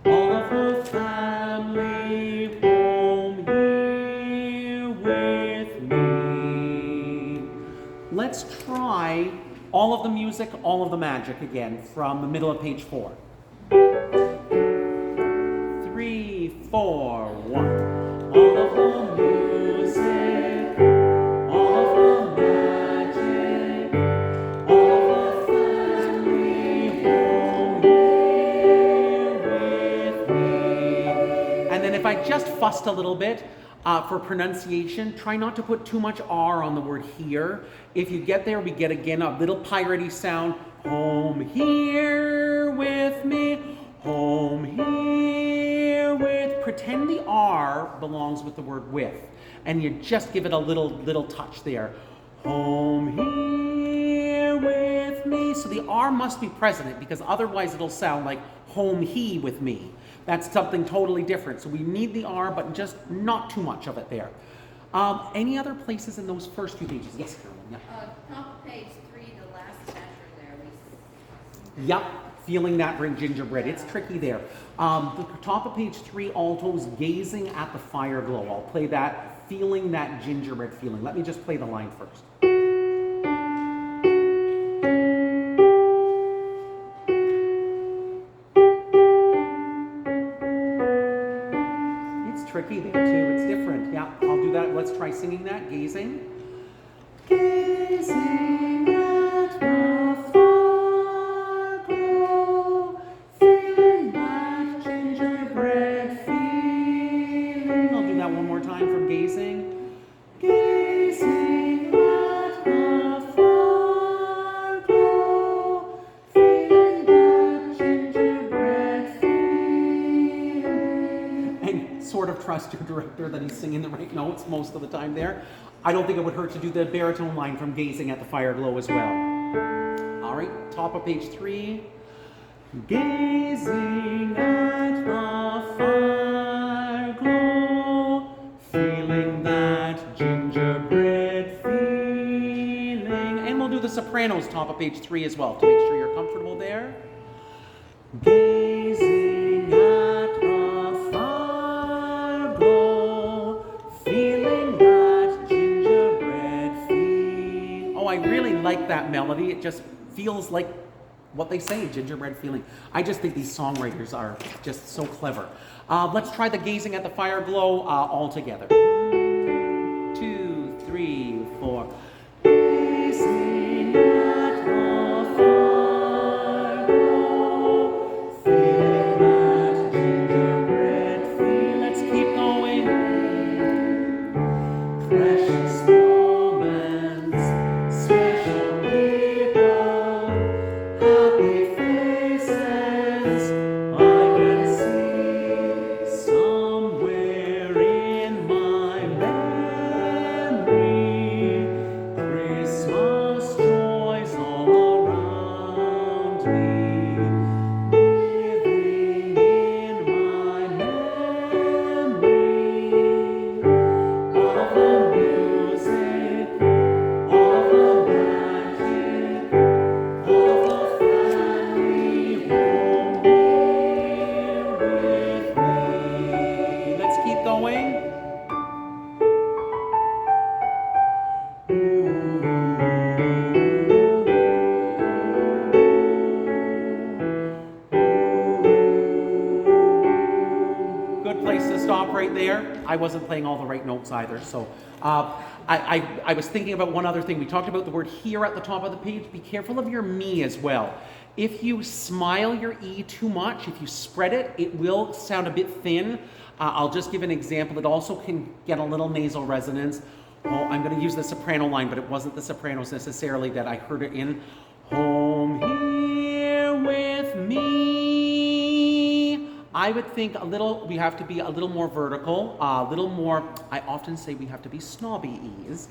All of the family home here with me. Let's try all of the music, all of the magic again from the middle of page 4. 3, 4, 1. All of the music, all of the magic, all of the family home here with me. And then if I just fussed a little bit, for pronunciation, try not to put too much R on the word here. If you get there, we get again a little piratey sound. Home here with me. Home here with. Pretend the R belongs with the word with, and you just give it a little touch there. Home here with me. So the R must be present, because otherwise it'll sound like home he with me. That's something totally different. So we need the R, but just not too much of it there. Any other places in those first few pages? Yes, Carolyn. Yeah. Top of page 3, the last chapter there. Yep, feeling that bring gingerbread. It's tricky there. The top of page 3, altos, gazing at the fire glow. I'll play that, feeling that gingerbread feeling. Let me just play the line first. Tricky there too, it's different. Yeah, I'll do that. Let's try singing that, gazing. Gazing at the fire glow, feeling that gingerbread feeling. I'll do that one more time from gazing. Gazing at the fire glow, feeling that gingerbread feeling. And sort of trust your director that he's singing the right notes most of the time there. I don't think it would hurt to do the baritone line from gazing at the fire glow as well. All right, top of page 3. Gazing at the fire sopranos, top of page 3 as well, to make sure you're comfortable there. Gazing at the fire glow, feeling that gingerbread feel. Oh, I really like that melody. It just feels like what they say, gingerbread feeling. I just think these songwriters are just so clever. Let's try the gazing at the fire glow all together. 2, 3, 4. Gazing at the fire glow, feeling that gingerbread feel. Let's keep going. Precious moments, special people, happy faces I can see somewhere in my memory. Christmas joys all around me, living in my memory. All the music, all the magic, all the family home here with me. Let's keep going. Good place to stop right there. I wasn't playing all the right notes either, so I was thinking about one other thing. We talked about the word here at the top of the page. Be careful of your me as well. If you smile your E too much, if you spread it, it will sound a bit thin. I'll just give an example. It also can get a little nasal resonance. Oh, I'm going to use the soprano line, but it wasn't the sopranos necessarily that I heard it in. Home here with me. I would think we have to be a little more vertical, a little more, I often say we have to be snobby E's.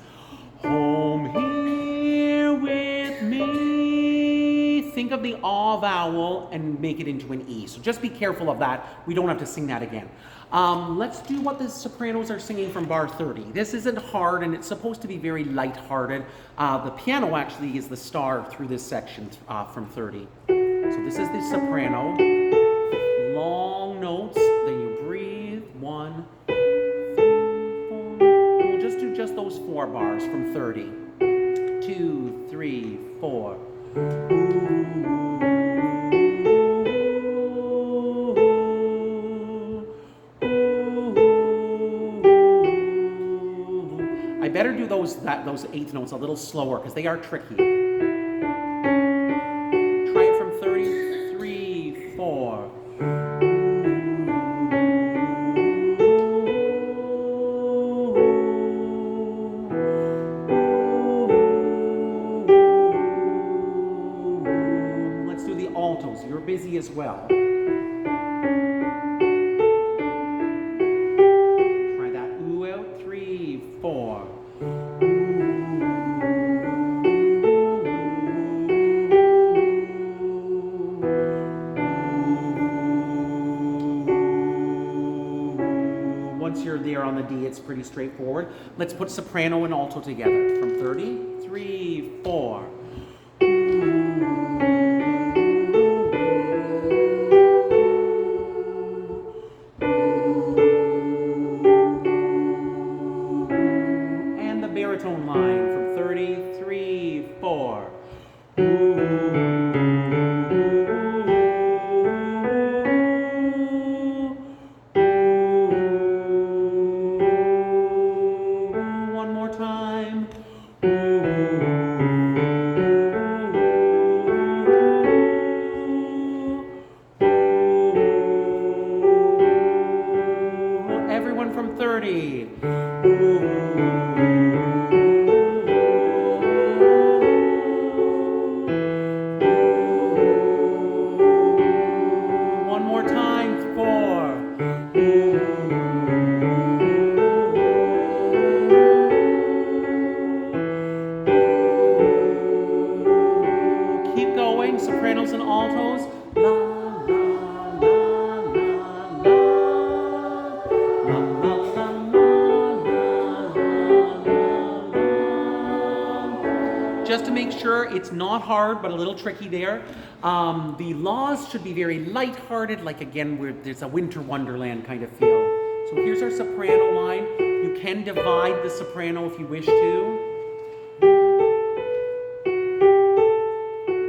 Home here with me. Think of the ah vowel and make it into an E. So just be careful of that. We don't have to sing that again. Let's do what the sopranos are singing from bar 30. This isn't hard and it's supposed to be very light-hearted. The piano actually is the star through this section from 30. So this is the soprano. Long notes, then you breathe. 1, 3, 4. We'll just do just those 4 bars from 30. 2, 3, 4. I better do those 8th notes a little slower because they are tricky. Try it from 30, 3, 4. Let's do the altos. You're busy as well. Try that ooh out. 3, 4. Once you're there on the D, it's pretty straightforward. Let's put soprano and alto together from 30. 3, 4. And the baritone line from 30. 3, 4. One more time. Everyone from 30. One more time. 4. Keep going, sopranos and altos. La, la, la, la, la. La, la, la, la, la, la, la. just to make sure, it's not hard, but a little tricky there. The laws should be very light-hearted, like again, where there's a winter wonderland kind of feel. So here's our soprano line. You can divide the soprano if you wish to.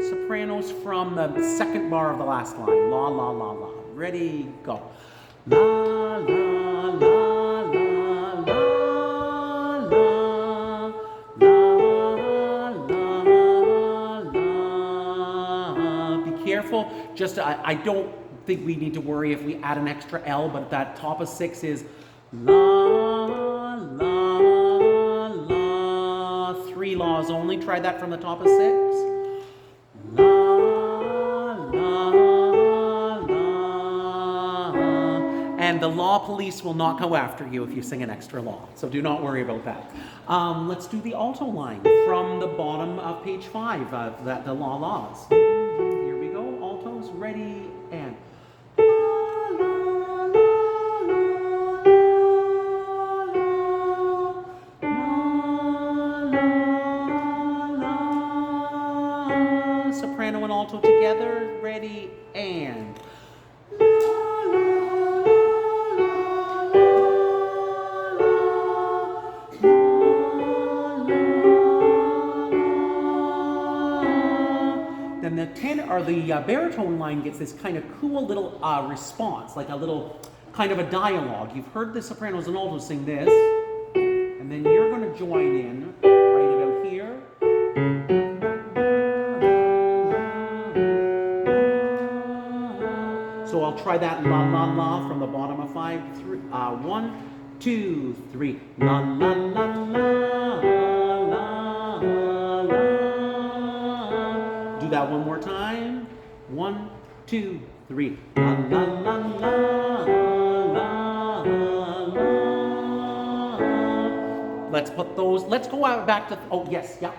Sopranos from the second bar of the last line. La, la, la, la. Ready, go. La, la, la, la, la, la, la, la. Be careful. Just, I don't think we need to worry if we add an extra L, but that top of 6 is la, la, la. 3 laws only. Try that from the top of 6. La, la, la. And the law police will not go after you if you sing an extra law, so do not worry about that. Let's do the alto line from the bottom of page 5, the laws. Here we go, altos, ready, and. Soprano and alto together, ready, and. Then the tenor or the baritone line gets this kind of cool little response, like a little kind of a dialogue. You've heard the sopranos and altos sing this, and then you're going to join in right about here. So I'll try that la la la from the bottom of 5. 3, 1, 2, 3. La la la la la la. Do that one more time. 1, 2, 3. La la la la la la. Let's put those. Let's go out back to. Oh yes, yeah.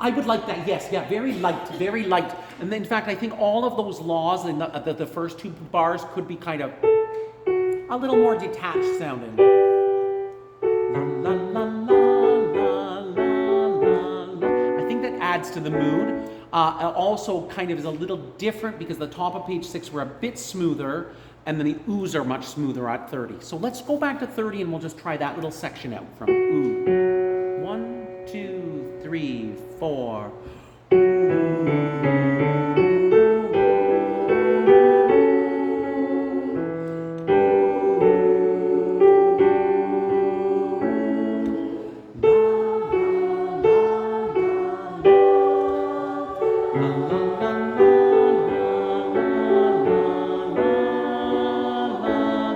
I would like that, yes, yeah, very light, very light. And in fact, I think all of those laws in the first 2 bars could be kind of a little more detached sounding. La, la, la, la, la, la, la. I think that adds to the mood. Also kind of is a little different because the top of page 6 were a bit smoother, and then the oohs are much smoother at 30. So let's go back to 30 and we'll just try that little section out from ooh. 1, 2, 3, 4.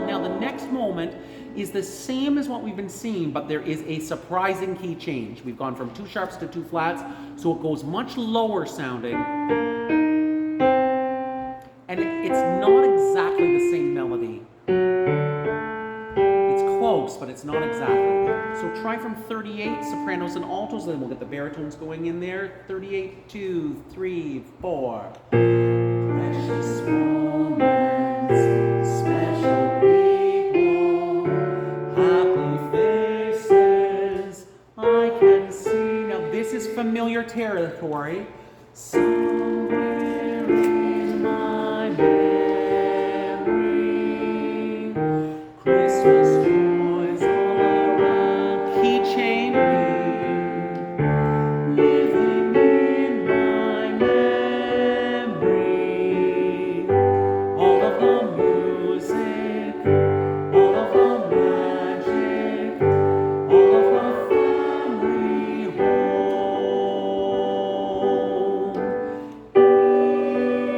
Now the next moment is the same as what we've been seeing, but there is a surprising key change. We've gone from 2 sharps to 2 flats, so it goes much lower sounding. And it's not exactly the same melody. It's close, but it's not exactly. So try from 38, sopranos and altos, then we'll get the baritones going in there. 38, 2, 3, 4. Precious moments, special people, happy faces I can see. Now this is familiar territory. Somewhere in my memory, Christmas joys all around. Key change me, living in my memory. All of the music, all of the magic, all of the family home.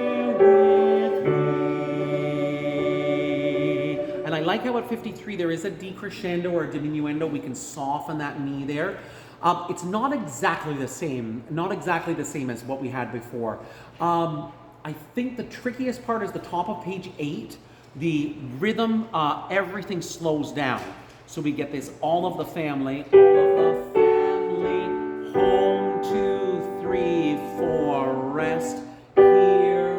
Here with me. And I like how at 53 there is a decrescendo or a diminuendo. We can soften that me there. It's not exactly the same, as what we had before. I think the trickiest part is the top of page 8. The rhythm, everything slows down. So we get this all of the family, home, 2, 3, 4, rest, here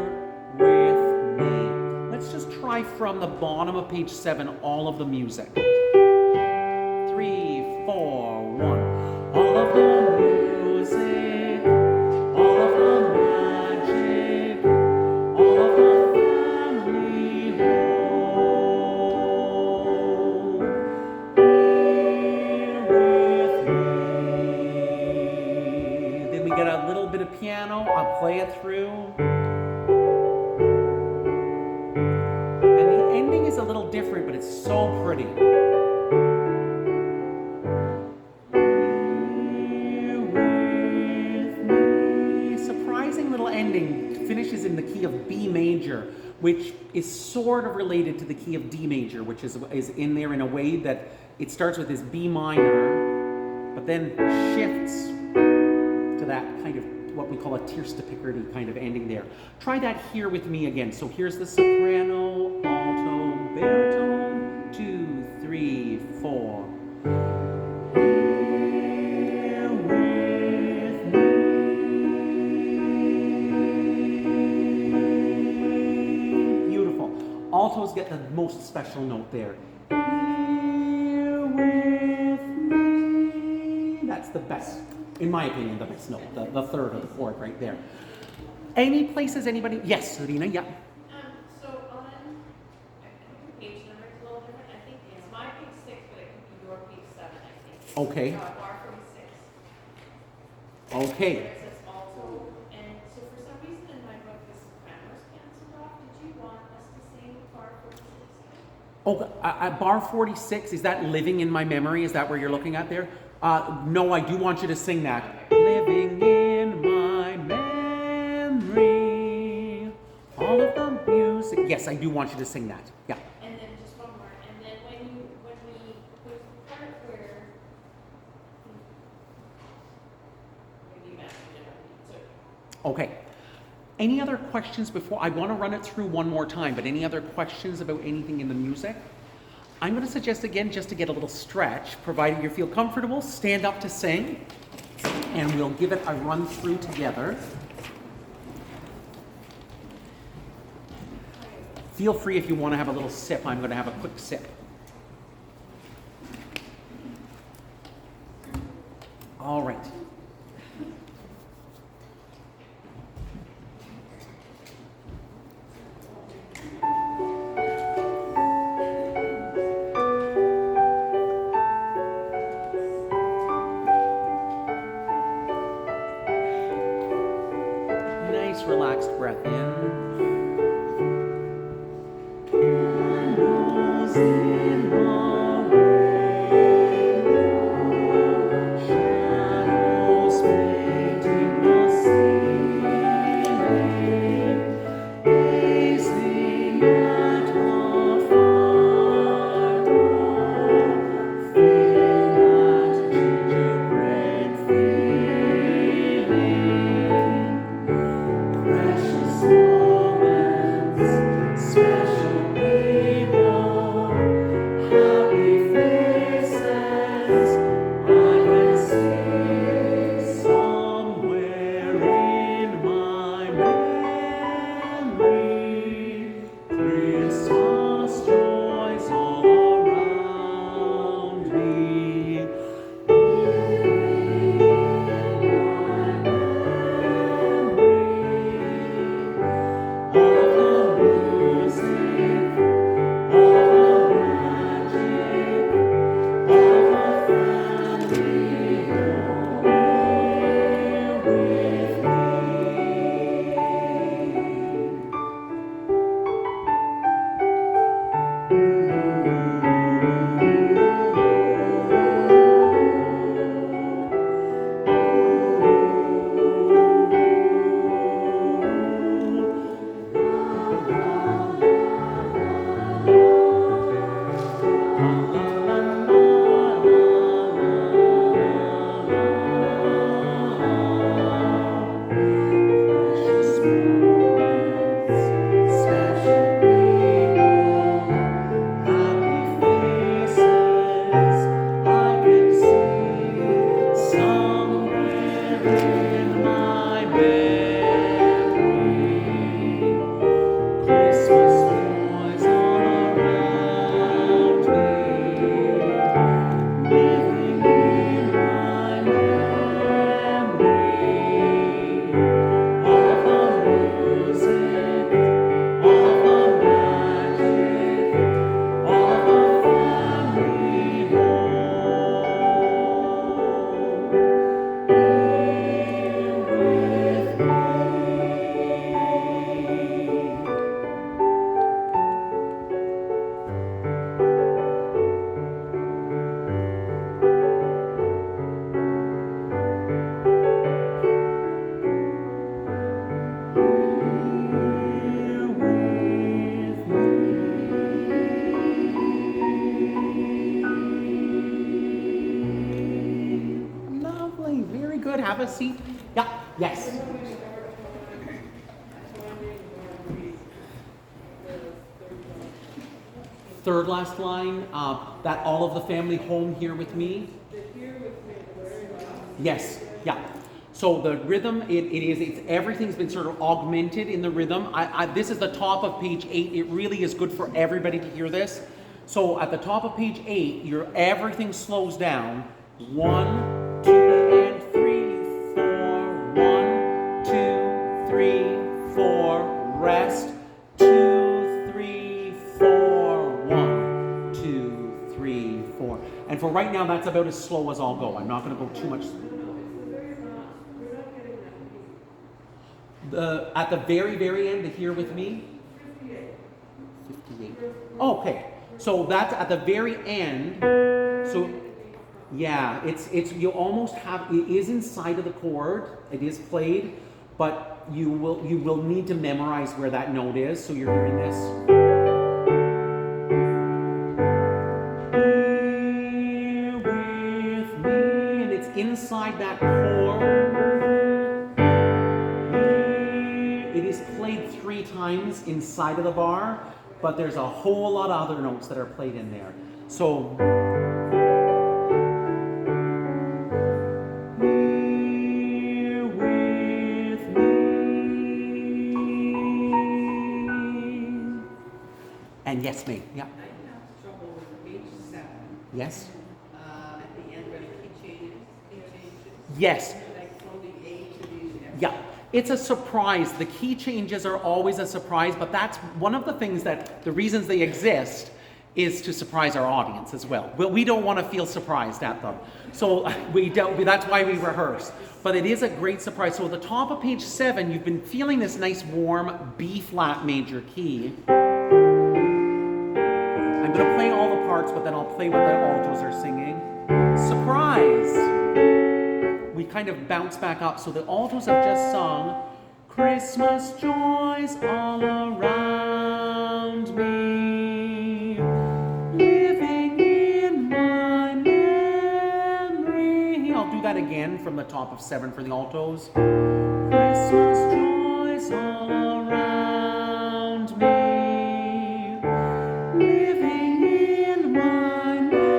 with me. Let's just try from the bottom of page 7, all of the music. 3, 4, play it through. And the ending is a little different, but it's so pretty. Here with me. Surprising little ending. Finishes in the key of B major, which is sort of related to the key of D major, which is in there in a way that it starts with this B minor, but then shifts to that kind of what we call a tierce de Picardy kind of ending there. Try that here with me again. So here's the soprano, alto, baritone, 2, 3, 4. Here with me. Beautiful. Altos get the most special note there. Here with me. That's the best. In my opinion, the best note, the third of the chord right there. Any places, anybody? Yes, Rina, yeah. So on, I think the page number is a little different. I think it's my page 6, but it could be your page 7, I think. Okay. Bar 46. Okay. Where it says alto, and so for some reason in my book, the soprano is canceled off. Did you want us to sing bar 46? Oh, bar 46, is that living in my memory? Is that where you're looking at there? No, I do want you to sing that. Living in my memory, all of the music. Yes, I do want you to sing that. Yeah. And then just one more. And then when we, there's the part where, maybe you mentioned it already, so. Okay. Any other questions before? I want to run it through one more time, but any other questions about anything in the music? I'm going to suggest again, just to get a little stretch, provided you feel comfortable, stand up to sing, and we'll give it a run through together. Feel free if you want to have a little sip. I'm going to have a quick sip. All right. Nice relaxed breath in. Candles in the window, shadows have a seat. Yeah, yes. Third last line, that all of the family home here with me. Yes, yeah. So the rhythm, it's everything's been sort of augmented in the rhythm. This is the top of page 8. It really is good for everybody to hear this. So at the top of page 8, everything slows down. 1, 2, and 3, 4. 1, 2, 3, 4. Rest. 2, 3, 4. 1, 2, 3, 4. And for right now, that's about as slow as I'll go. I'm not going to go too much. At the very, very end, the here with me. 58. Oh, okay. So that's at the very end. So yeah, it's you almost have it is inside of the chord. It is played, but you will need to memorize where that note is. So you're hearing this. Here with me, and it's inside that chord. It is played 3 times inside of the bar, but there's a whole lot of other notes that are played in there. So here with me. And yes, me. Yeah. I have trouble with page 7. Yes. At the end where the key changes. Yes. Like from the A to the F. Yeah. It's a surprise. The key changes are always a surprise, but that's one of the things that the reasons they exist is to surprise our audience as well. We don't want to feel surprised at them. So that's why we rehearse. But it is a great surprise. So at the top of page 7, you've been feeling this nice warm B flat major key. I'm going to play all the parts, but then I'll play what the altos are singing. Surprise! We kind of bounce back up. So the altos have just sung, Christmas joys all around me, living in my memory. I'll do that again from the top of 7 for the altos. Christmas joys all around me, living in my memory.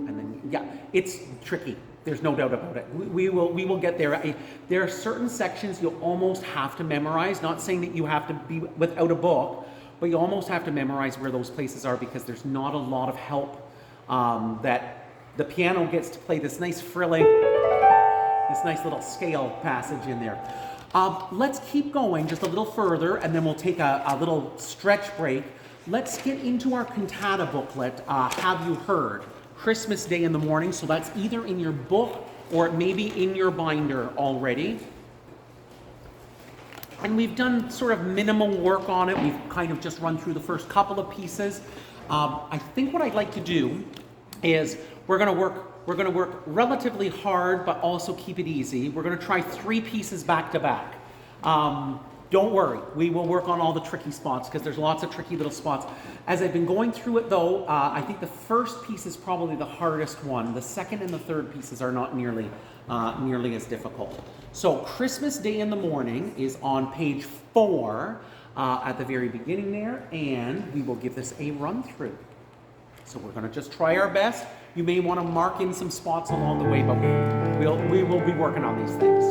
And then, yeah, it's tricky. There's no doubt about it. We will get there. There are certain sections you'll almost have to memorize. Not saying that you have to be without a book, but you almost have to memorize where those places are because there's not a lot of help that the piano gets to play this nice frilling, this nice little scale passage in there. Let's keep going just a little further and then we'll take a little stretch break. Let's get into our cantata booklet, Have You Heard? Christmas Day in the Morning. So that's either in your book or it may be in your binder already. And we've done sort of minimal work on it. We've kind of just run through the first couple of pieces. I think what I'd like to do is we're going to work relatively hard, but also keep it easy. We're going to try 3 pieces back to back. Don't worry, we will work on all the tricky spots because there's lots of tricky little spots. As I've been going through it though, I think the first piece is probably the hardest one. The second and the third pieces are not nearly as difficult. So Christmas Day in the Morning is on page 4 at the very beginning there, and we will give this a run through. So we're going to just try our best. You may want to mark in some spots along the way, but we will be working on these things.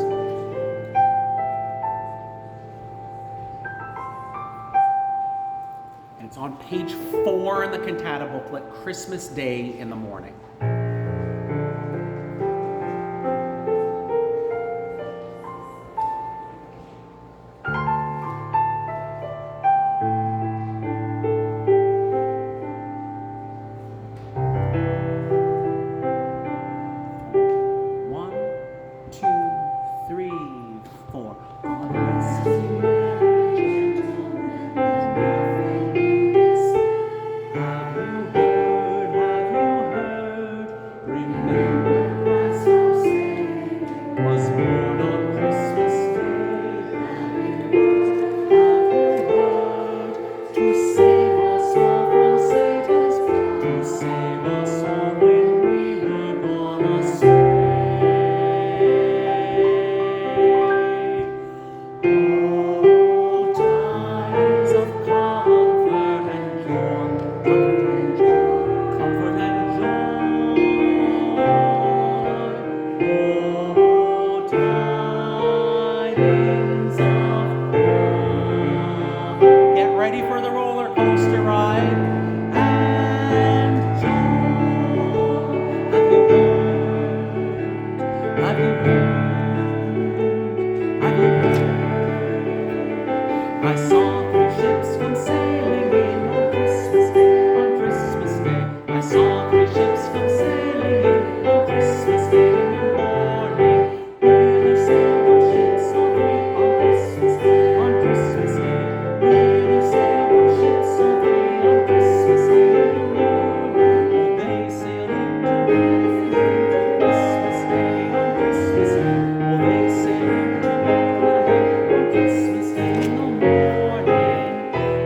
It's on page 4 in the cantata booklet, Christmas Day in the Morning. Ready for the roller coaster ride? And John, have you heard? Have you heard? I saw 3 ships come sailing in on Christmas Day, on Christmas Day. I saw 3 ships come sailing in on Christmas Day in the morning. With their sailboat ships all 3 on Christmas Day, on Christmas Day. With their sailboat ships all 3 on Christmas Day in the morning. Oh, they sailed into Christmas Day, on Christmas Day. Oh, they sailed into Bethlehem on Christmas Day in the morning.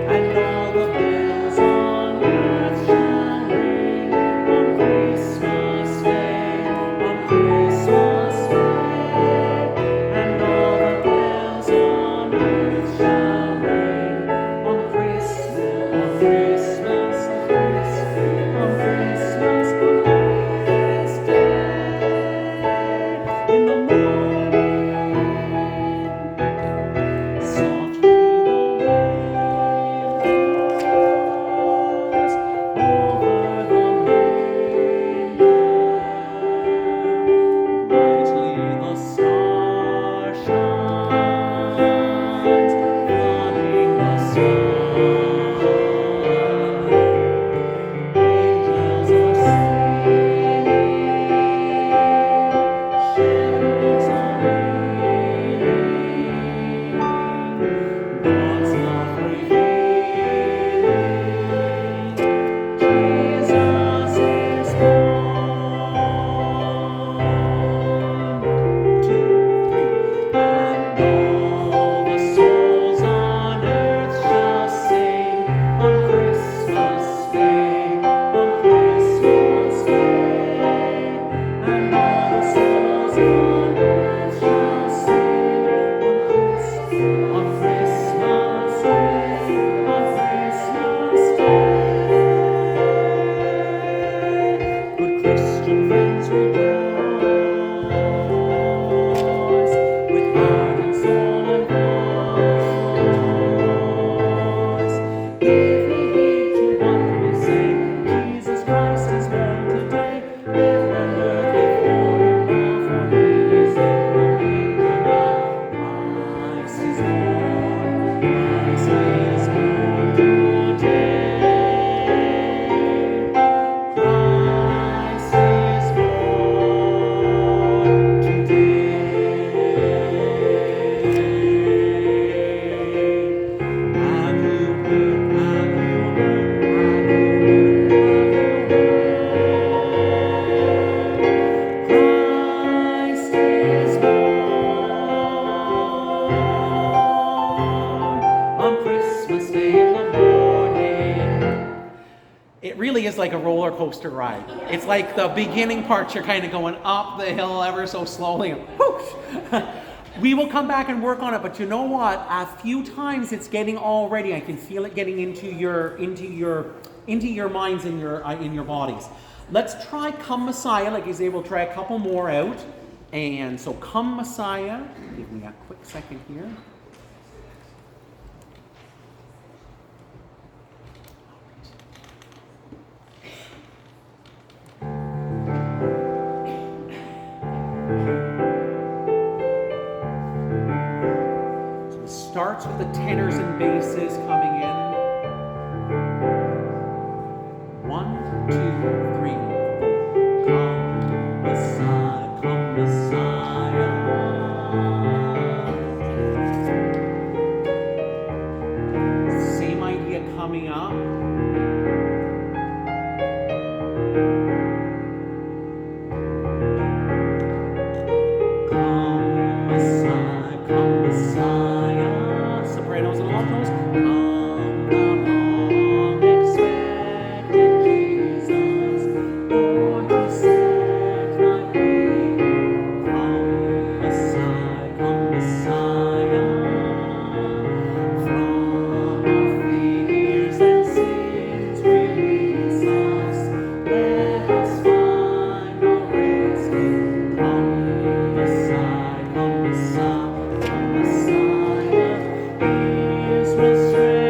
And all the bells on earth shall ring on Christmas Day, on Christmas Day. And all the bells on earth shall ring on Christmas, on Christmas, on Christmas, on Christmas, on Christmas Day in the morning. Softly the wind blows over the manger. Brightly the star shines, flooding the sky. Angels are singing, shepherds are reading, God's love revealing, Jesus is born. 2, 3, and all the souls on earth shall sing on Christmas Day, on Christmas Day. And all the souls on earth shall sing on Christmas Day, on Christmas Day. Good Christian friends rejoice with heart and soul and voice. Give ye heed to what we say. Jesus Christ is born today. Live on earth before Him now, for He is in the manger now. Christ is born. Christ is born today. Christ is born today. Have you heard? Have you heard? Have you heard? Have you heard? Christ is born on Christmas Day in the morning. It really is like a roller coaster ride. It's like the beginning part, you're kind of going up the hill ever so slowly. And whoosh. We will come back and work on it, but you know what? A few times it's getting all ready. I can feel it getting into your minds and your bodies. Let's try Come Messiah. Like he's able to try a couple more out. And so Come Messiah. Give me a quick second here. So it starts with the tenors and basses coming in. 1, 2, 3, 4. Come Messiah, come Messiah. Same idea coming up. Come Messiah, come Messiah. Sopranos and altos. Come the long expected Jesus, born to set my people. Come Messiah, come Messiah. From our fears and sins release us. Let us find our resting. Come Messiah, come Messiah, come Messiah. Israel's strength.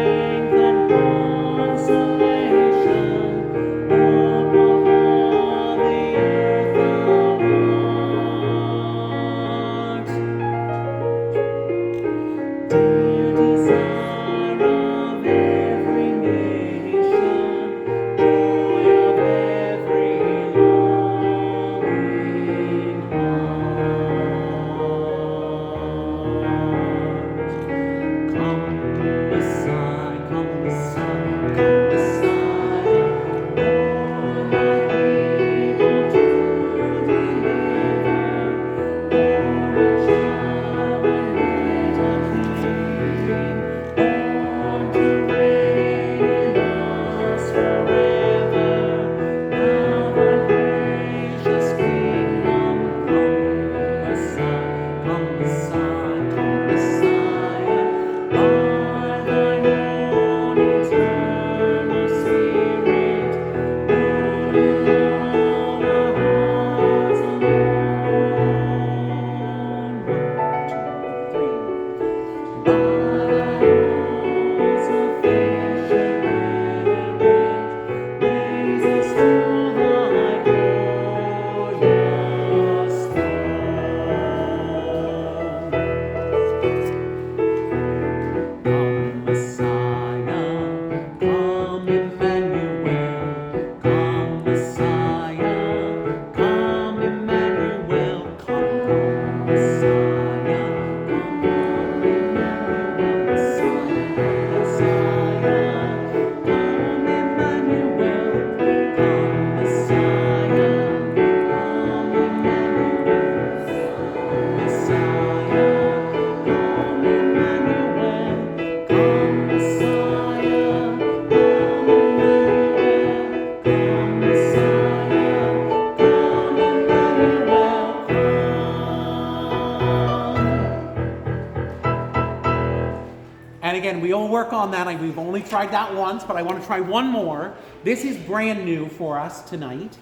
And again, we will work on that. We've only tried that once, but I want to try one more. This is brand new for us tonight.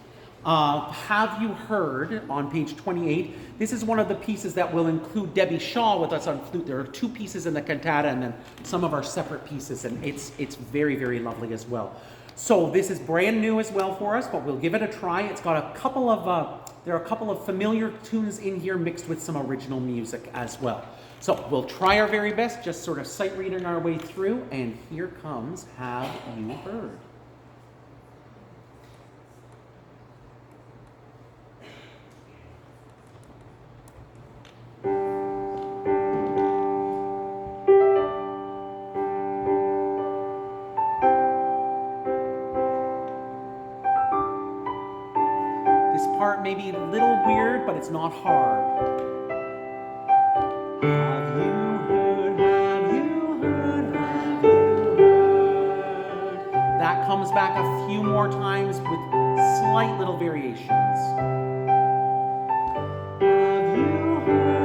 Have You Heard on page 28. This is one of the pieces that will include Debbie Shaw with us on flute. There are two pieces in the cantata and then some of our separate pieces, and it's very, very lovely as well. So this is brand new as well for us, but we'll give it a try. It's got a couple of, there are a couple of familiar tunes in here mixed with some original music as well. So we'll try our very best, just sort of sight reading our way through, and here comes Have You Heard. This part may be a little weird, but it's not hard. Have you heard, have you heard, have you heard? That comes back a few more times with slight little variations. Have you heard?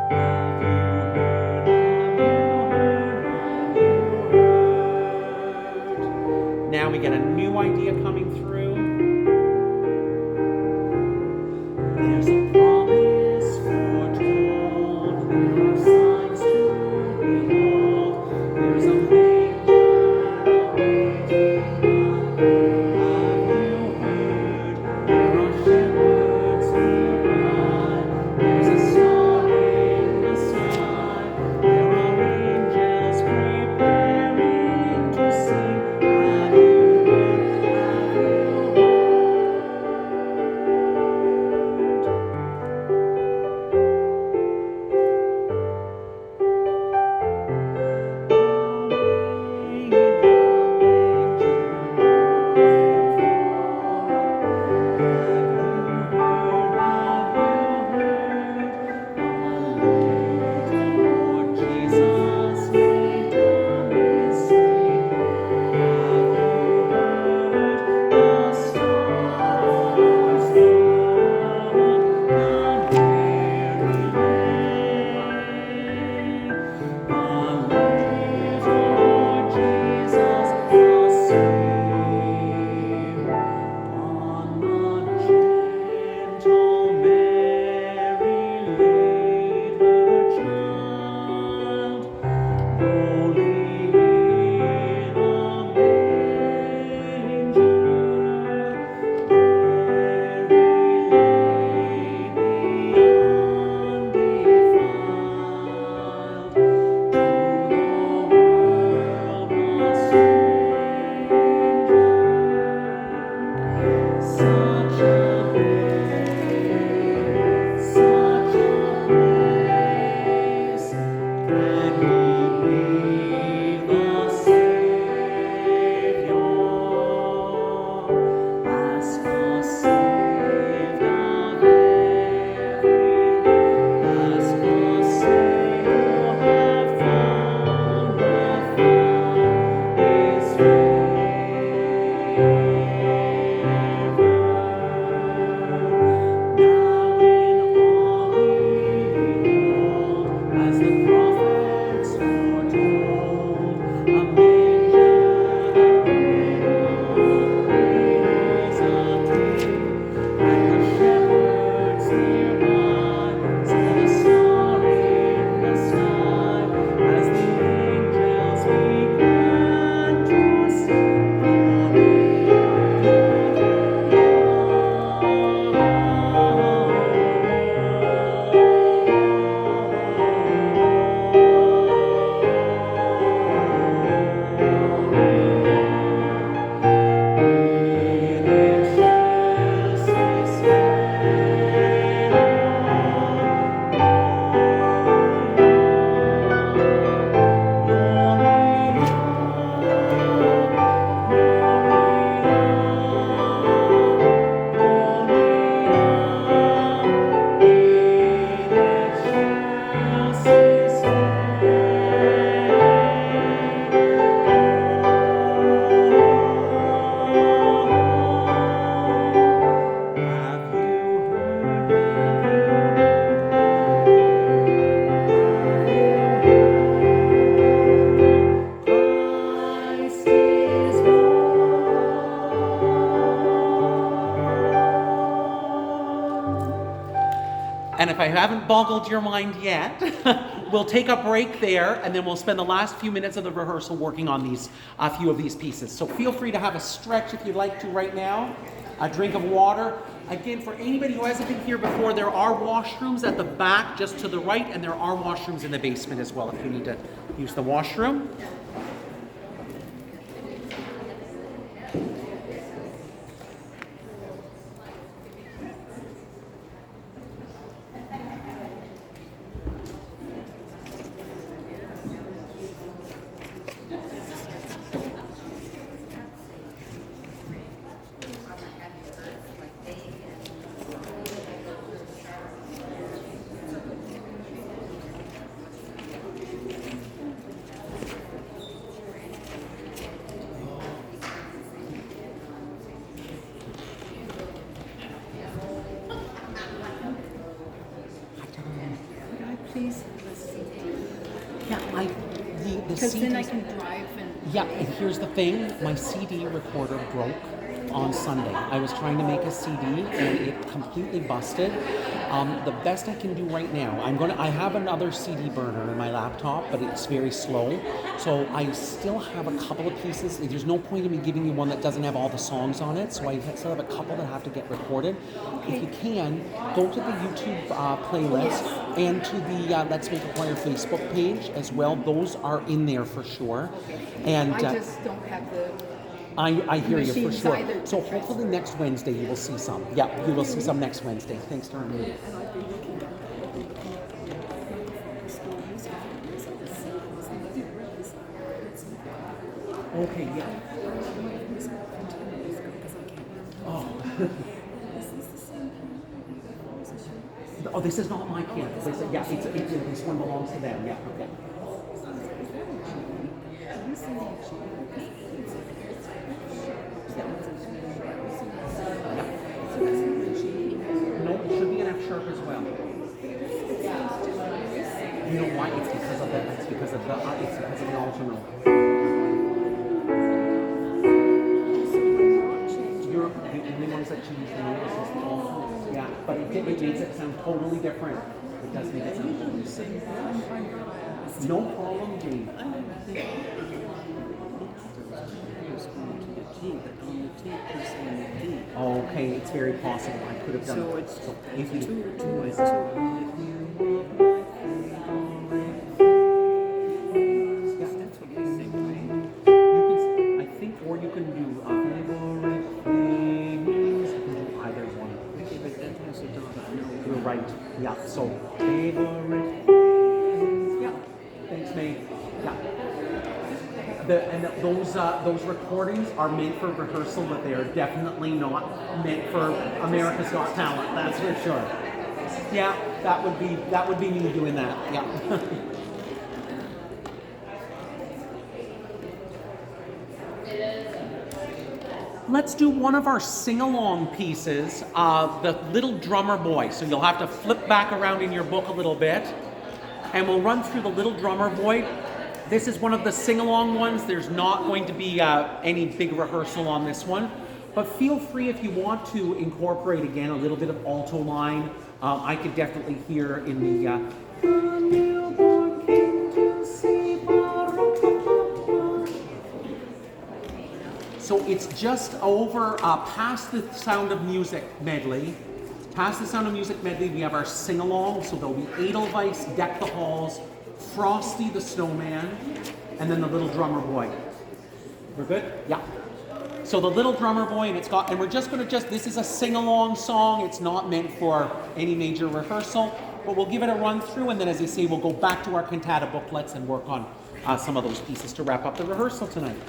Have such a place, such a place. Can He be the Savior? Ask us saved of every, ask us saved who have found His now in all behold, as the prophets foretold, a manger is a king, and the shepherds nearby saw the star in the sky, as the angels began to sing Christ is born. And if I haven't boggled your mind yet, we'll take a break there, and then we'll spend the last few minutes of the rehearsal working on these, a few of these pieces. So feel free to have a stretch if you'd like to right now, a drink of water. Again, for anybody who hasn't been here before, there are washrooms at the back just to the right, and there are washrooms in the basement as well if you need to use the washroom. Please. Yeah, the Because then I CDs can drive and. Yeah, and here's the thing, my CD recorder broke on Sunday. I was trying to make a CD and it completely busted. The best I can do right now, I have another CD burner in my laptop, but it's very slow. So I still have a couple of pieces. There's no point in me giving you one that doesn't have all the songs on it. So I still have a couple that have to get recorded. If you can, go to the YouTube playlist and to the Let's Make a Choir Facebook page as well. Those are in there for sure. And I just don't have the. I hear you for machines sure. either. So hopefully next Wednesday you will see some. Yeah, you will see some next Wednesday. Thanks, Darlene. Okay, yeah. Oh. Oh, this is not my piano. Yeah, this one belongs to them. Yeah, okay. No, it should be an F sharp as well. You know why? It's because of the alto note. You're the only ones that choose the note is the alto. Yeah, but it makes it sound totally different. It does make it sound totally different. No problem, Jane. Okay, it's very possible. I could have done So it. it's If you, two is two. yeah, That's what you say, right? you can, I think, or you can do favorite things right. Yeah, so favorite. Yeah, thanks, May. Yeah. Those recordings are meant for rehearsal, but they are definitely not meant for America's Got Talent. That's for sure. Yeah, that would be me doing that. Yeah. Let's do one of our sing-along pieces, The Little Drummer Boy. So you'll have to flip back around in your book a little bit, and we'll run through The Little Drummer Boy. This is one of the sing-along ones. There's not going to be any big rehearsal on this one, but feel free if you want to incorporate again a little bit of alto line. I could definitely hear in the so it's just over past the Sound of Music medley. Past the Sound of Music medley, we have our sing-along. So there'll be Edelweiss, Deck the Halls, Frosty the Snowman, and then The Little Drummer Boy. We're good? Yeah. So The Little Drummer Boy, and we're just going to this is a sing-along song. It's not meant for any major rehearsal, but we'll give it a run through, and then as I say, we'll go back to our cantata booklets and work on some of those pieces to wrap up the rehearsal tonight.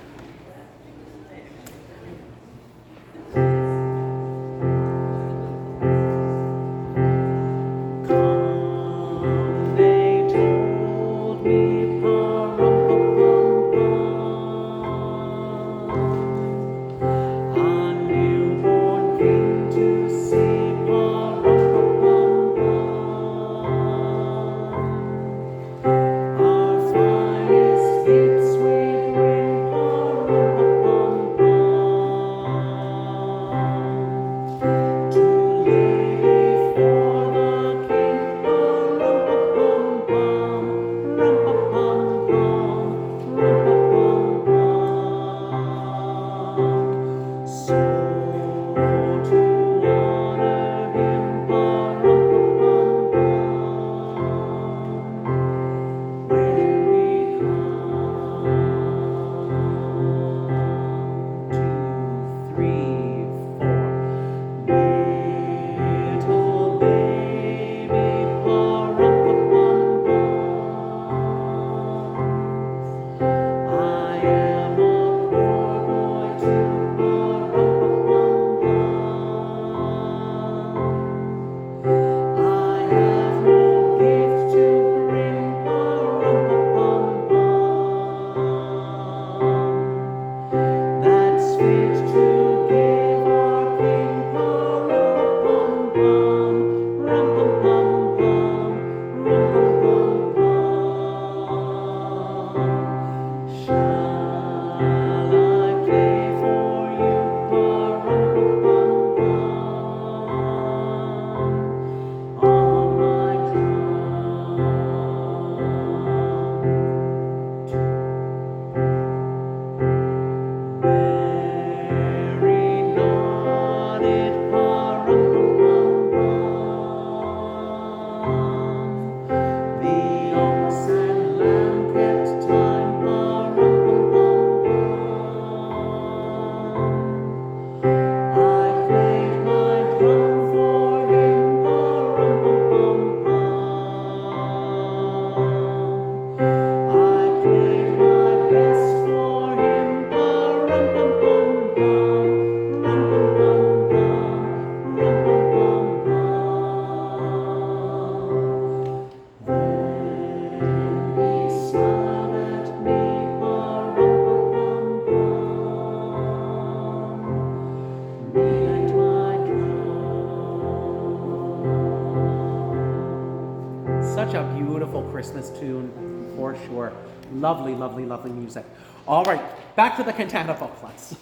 Such a beautiful Christmas tune, for sure. Lovely, lovely, lovely music. All right, back to the cantata booklets.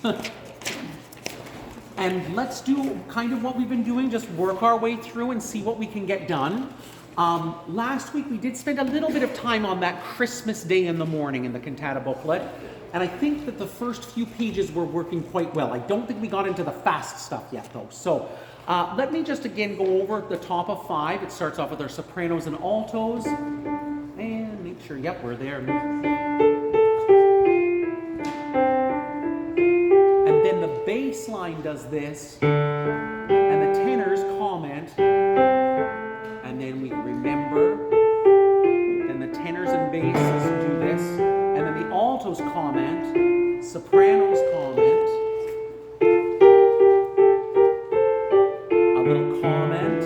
And let's do kind of what we've been doing, just work our way through and see what we can get done. Last week we did spend a little bit of time on that Christmas Day in the morning in the cantata booklet, and I think that the first few pages were working quite well. I don't think we got into the fast stuff yet though. So let me just again go over the top of 5. It starts off with our sopranos and altos, and make sure, yep, we're there. And then the bass line does this, and the tenors comment. then we remember. Then the tenors and basses do this. And then the altos comment, sopranos comment, a little comment.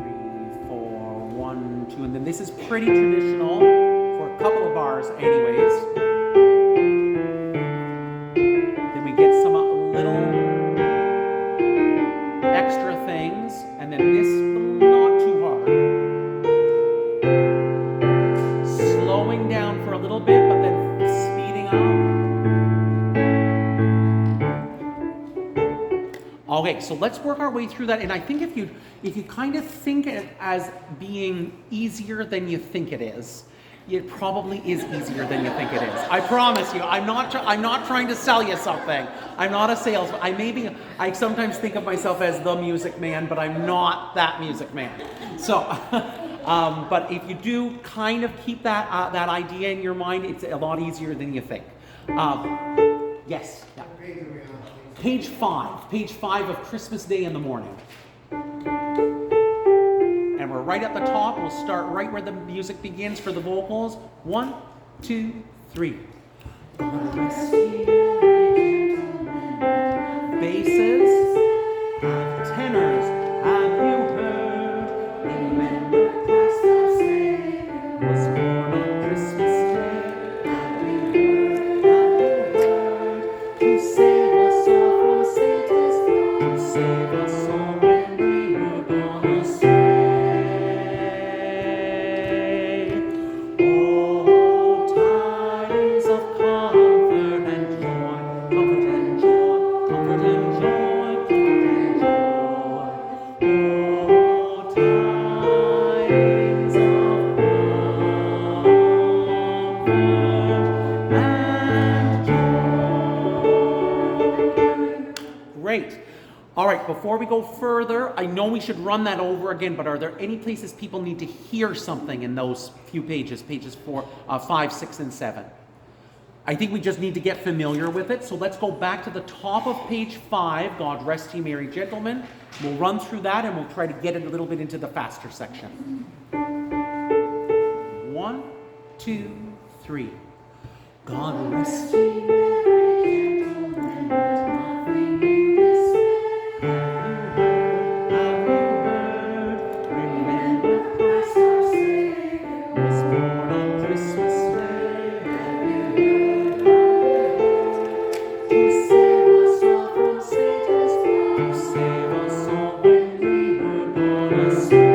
3, 4, 1, 2, and then this is pretty traditional for a couple of bars anyways. Then we get some little extra things, and then this not too hard. Slowing down for a little bit, but then speeding up. Okay, so let's work our way through that, and I think if you kind of think it as being easier than you think it is, it probably is easier than you think it is. I promise you. I'm not trying to sell you something. I'm not a salesman. I sometimes think of myself as the music man, but I'm not that music man. So, but if you do kind of keep that idea in your mind, it's a lot easier than you think. Yes. Yeah. Page 5. Page 5 of Christmas Day in the Morning. And we're right at the top. We'll start right where the music begins for the vocals. 1, 2, 3. Basses, tenors. Have you heard? Remember Christ our Savior was born on Christmas Day. Have you heard? To save us all from Satan's power. To save us all when we were born astray. Great. All right, before we go further, I know we should run that over again, but are there any places people need to hear something in those few pages, pages 5, 6, and 7? I think we just need to get familiar with it. So let's go back to the top of page 5, God Rest Ye Merry Gentlemen. We'll run through that and we'll try to get it a little bit into the faster section. 1, 2, 3. God rest ye merry gentlemen, nothing new this day. Have you heard? Remember Christ our Savior was born on Christmas Day. Have you heard? To save us all from Satan's power, to save us all when we were born astray.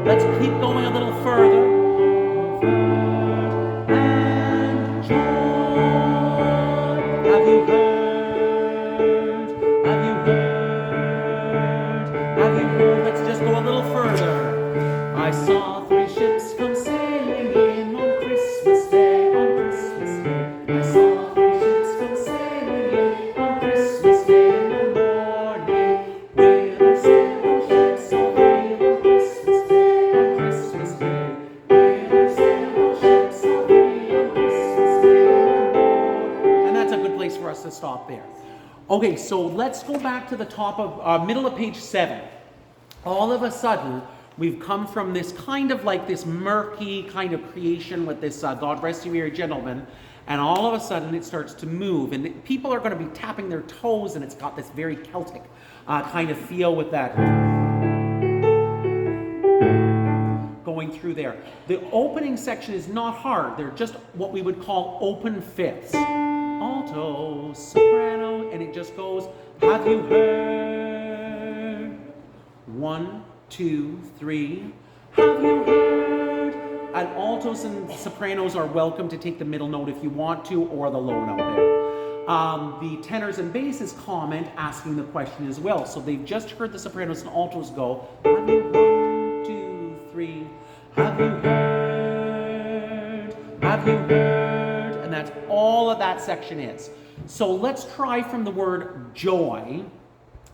Let's keep going a little further. And joy. Have you heard? Have you heard? Have you heard? Let's just go a little further. I saw 3 ships come sailing in on Christmas Day. On Christmas Day. I saw 3 ships come sailing in on Christmas Day in the morning. With their sail ships so brave on Christmas Day. On Christmas Day. With their sail ships so brave on Christmas Day in the morning. And that's a good place for us to stop there. Okay, so let's go back to the top of middle of page 7. All of a sudden, we've come from this kind of like this murky kind of creation with this God Rest Ye Merry Gentlemen, and all of a sudden it starts to move, and people are going to be tapping their toes, and it's got this very Celtic kind of feel with that going through there. The opening section is not hard. They're just what we would call open fifths. Alto, soprano, and it just goes, have you heard? 1, 2, 3. Have you heard? And altos and sopranos are welcome to take the middle note if you want to, or the low note there. The tenors and basses comment asking the question as well. So they've just heard the sopranos and altos go, have you 1, 2, 3. Have you heard? Have you heard? And that's all of that section is. So let's try from the word joy.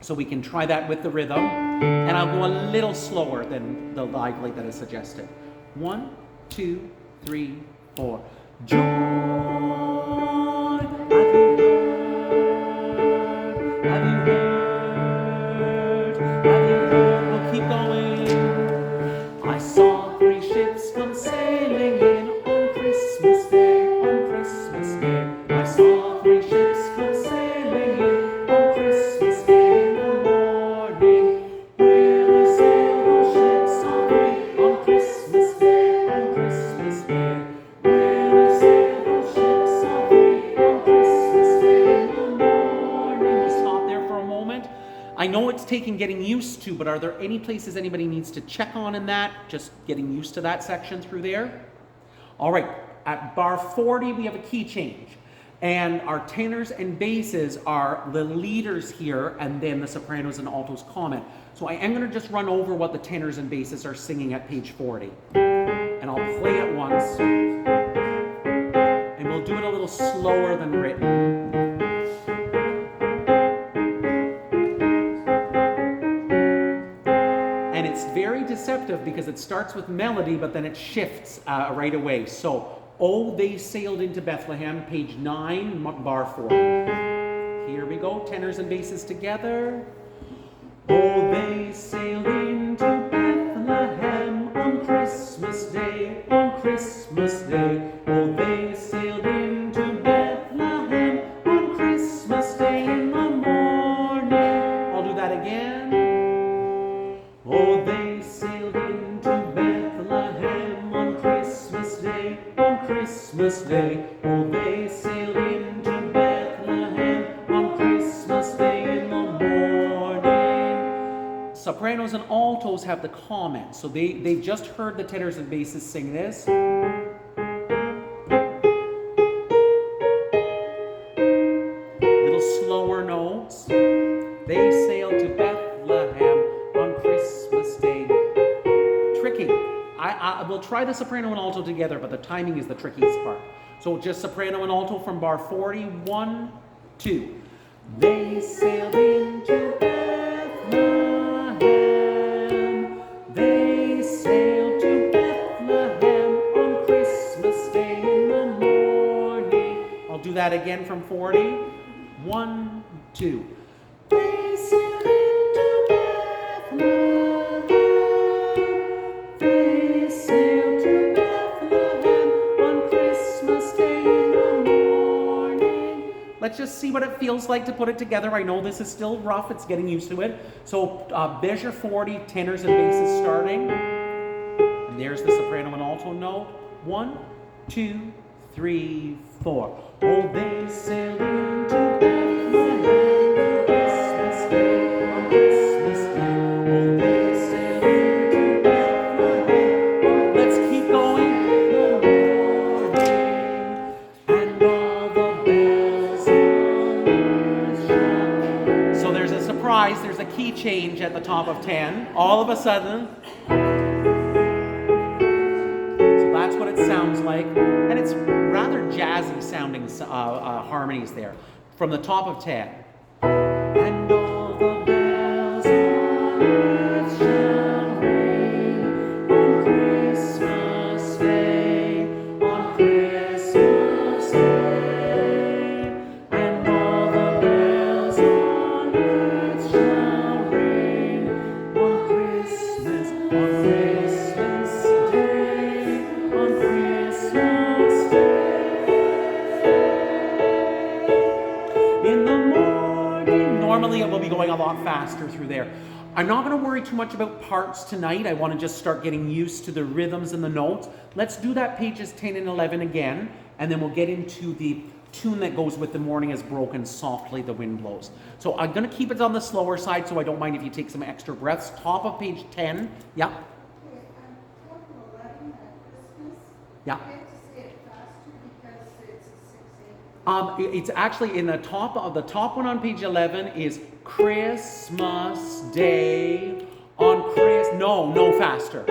So we can try that with the rhythm. And I'll go a little slower than the lively that is suggested. 1, 2, 3, 4. Joy. Have you heard? Have you heard? We'll keep going. I saw 3 ships come sailing in on Christmas Day, on Christmas Day. I saw 3 ships come sailing in on Christmas Day in the morning. Where they sail those ships all 3 on Christmas Day, on Christmas Day. Where they sail those ships all 3 on Christmas Day in the morning. We'll stop there for a moment. I know it's taking getting used to, but are there any places anybody needs to check on in that? Just getting used to that section through there? All right, at bar 40, we have a key change. And our tenors and basses are the leaders here, and then the sopranos and altos comment. So I am going to just run over what the tenors and basses are singing at page 40. And I'll play it once. And we'll do it a little slower than written. And it's very deceptive because it starts with melody, but then it shifts right away. So, oh, they sailed into Bethlehem, page 9, bar 40. Here we go, tenors and basses together. Oh, they sailed into Bethlehem on Christmas Day, on Christmas Day. Oh, they sailed into Bethlehem on Christmas Day in the morning. I'll do that again. Oh, they sailed into Bethlehem on Christmas Day, on Christmas Day. Oh, they sailed into Bethlehem on Christmas Day in the morning. Sopranos and altos have the comment, so they just heard the tenors and basses sing this. Little slower notes. They sailed to Bethlehem on Christmas Day. Tricky. I will try the soprano and alto together, but the timing is the trickiest part. So just soprano and alto from bar 40. 1, 2. They sailed into Bethlehem. They sailed to Bethlehem on Christmas Day in the morning. I'll do that again from 40. 1, 2. They sailed into Bethlehem. They sailed to Bethlehem on Christmas Day in the morning. Let's just see what it feels like to put it together. I know this is still rough. It's getting used to it. So measure 40, tenors and basses starting. And there's the soprano and alto note. 1, 2, 3, 4. Oh, they sailed into Bethlehem. Christmas Day, on Christmas Day. Oh, they sailed into Bethlehem. Oh, let's keep going. And all the bells on earth shall. So there's a surprise. There's a key change at the top of 10. All of a sudden. So that's what it sounds like. And it's rather jazzy sounding harmonies there. From the top of 10. And all the bells on earth shall ring on Christmas Day, on Christmas Day. And all the bells on earth shall ring on Christmas Day, on Christmas Day. In the morning. Normally it will be going a lot faster through there. I'm not going to worry too much about parts tonight. I want to just start getting used to the rhythms and the notes. Let's do that pages 10 and 11 again, and then we'll get into the tune that goes with The Morning Is Broken, Softly the Wind Blows. So I'm going to keep it on the slower side, so I don't mind if you take some extra breaths. Top of page 10. Yeah. Okay, top of 11 at Christmas. Yeah. I have to say it faster because it's a 6/8. It's actually in the top one on page 11 is Christmas Day on no faster,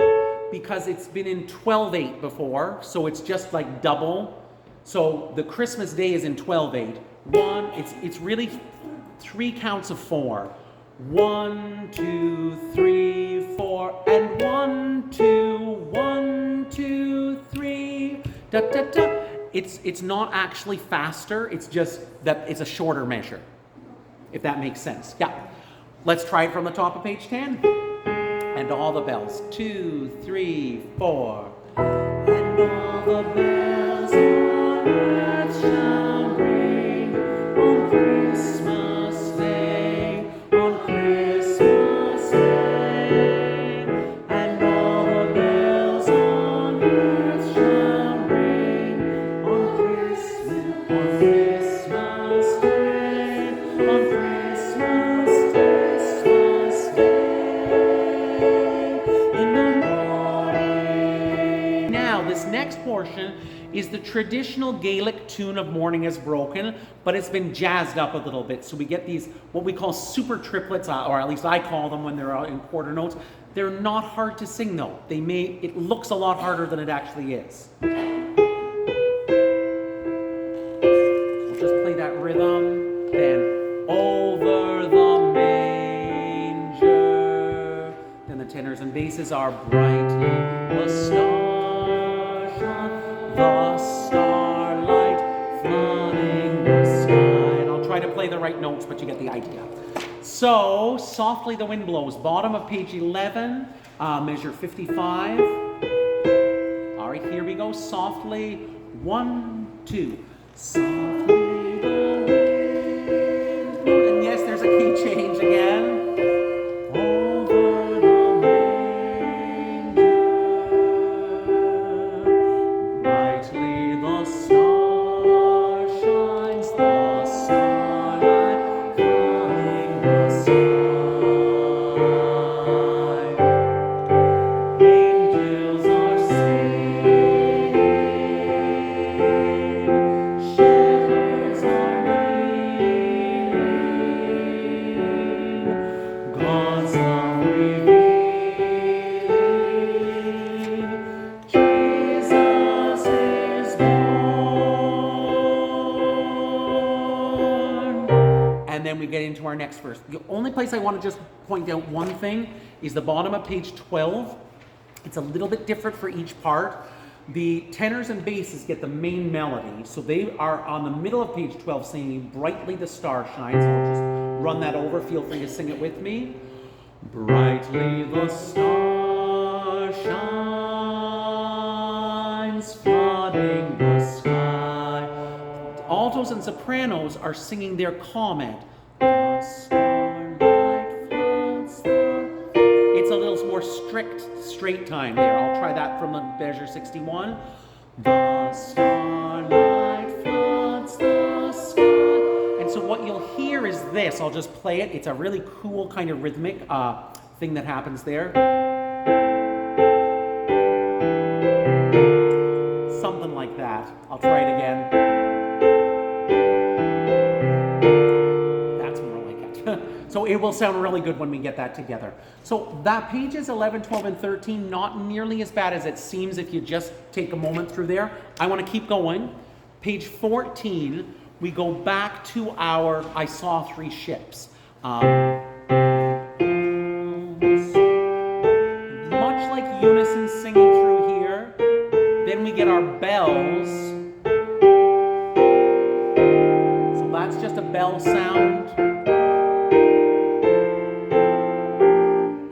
because it's been in 12/8 before, so it's just like double. So the Christmas Day is in 12/8. 1, it's really 3 counts of 4. 1, 2, 3, 4, and 1, 2, 1, 2, 3. Da da da. It's not actually faster. It's just that it's a shorter measure, if that makes sense. Yeah. Let's try it from the top of page 10. And all the bells. 2, 3, 4. And all the bells on earth shall ring on Christmas Day, on Christmas Day. And all the bells on earth shall ring on Christmas Day, on Christmas Day, in the morning. Now, this next portion is the traditional Gaelic tune of Morning is Broken, but it's been jazzed up a little bit. So we get these, what we call super triplets, or at least I call them when they're in quarter notes. They're not hard to sing though. It looks a lot harder than it actually is. We'll just play that rhythm, then over the manger. Then the tenors and basses are brightly the star shone, the starlight flooding the sky. And I'll try to play the right notes, but you get the idea. So, softly the wind blows. Bottom of page 11, measure 55. All right, here we go. Softly, 1, 2. Softly the wind blows. And yes, there's a key change again. Over the manger, brightly the star shines, the starlight flooding the sky. Angels are singing, shepherds are kneeling, God's love revealing, Jesus is born. And then we get into our next verse. The only place I want to just point out one thing is the bottom of page 12. It's a little bit different for each part. The tenors and basses get the main melody, so they are on the middle of page 12 singing Brightly the Star Shines. I'll just run that over. Feel free to sing it with me. Brightly the star shines, flooding the sky. Altos and sopranos are singing their comment. The starlight floods the... It's a little more strict, straight time there. I'll try that from the measure 61. The starlight floods the sky. And so what you'll hear is this. I'll just play it. It's a really cool kind of rhythmic thing that happens there. Something like that. I'll try it again. That's more like it. So it will sound really good when we get that together. So that pages 11, 12, and 13, not nearly as bad as it seems if you just take a moment through there. I want to keep going. Page 14, we go back to our I Saw Three Ships. Much like unison singing through here. Then we get our bells. So that's just a bell sound.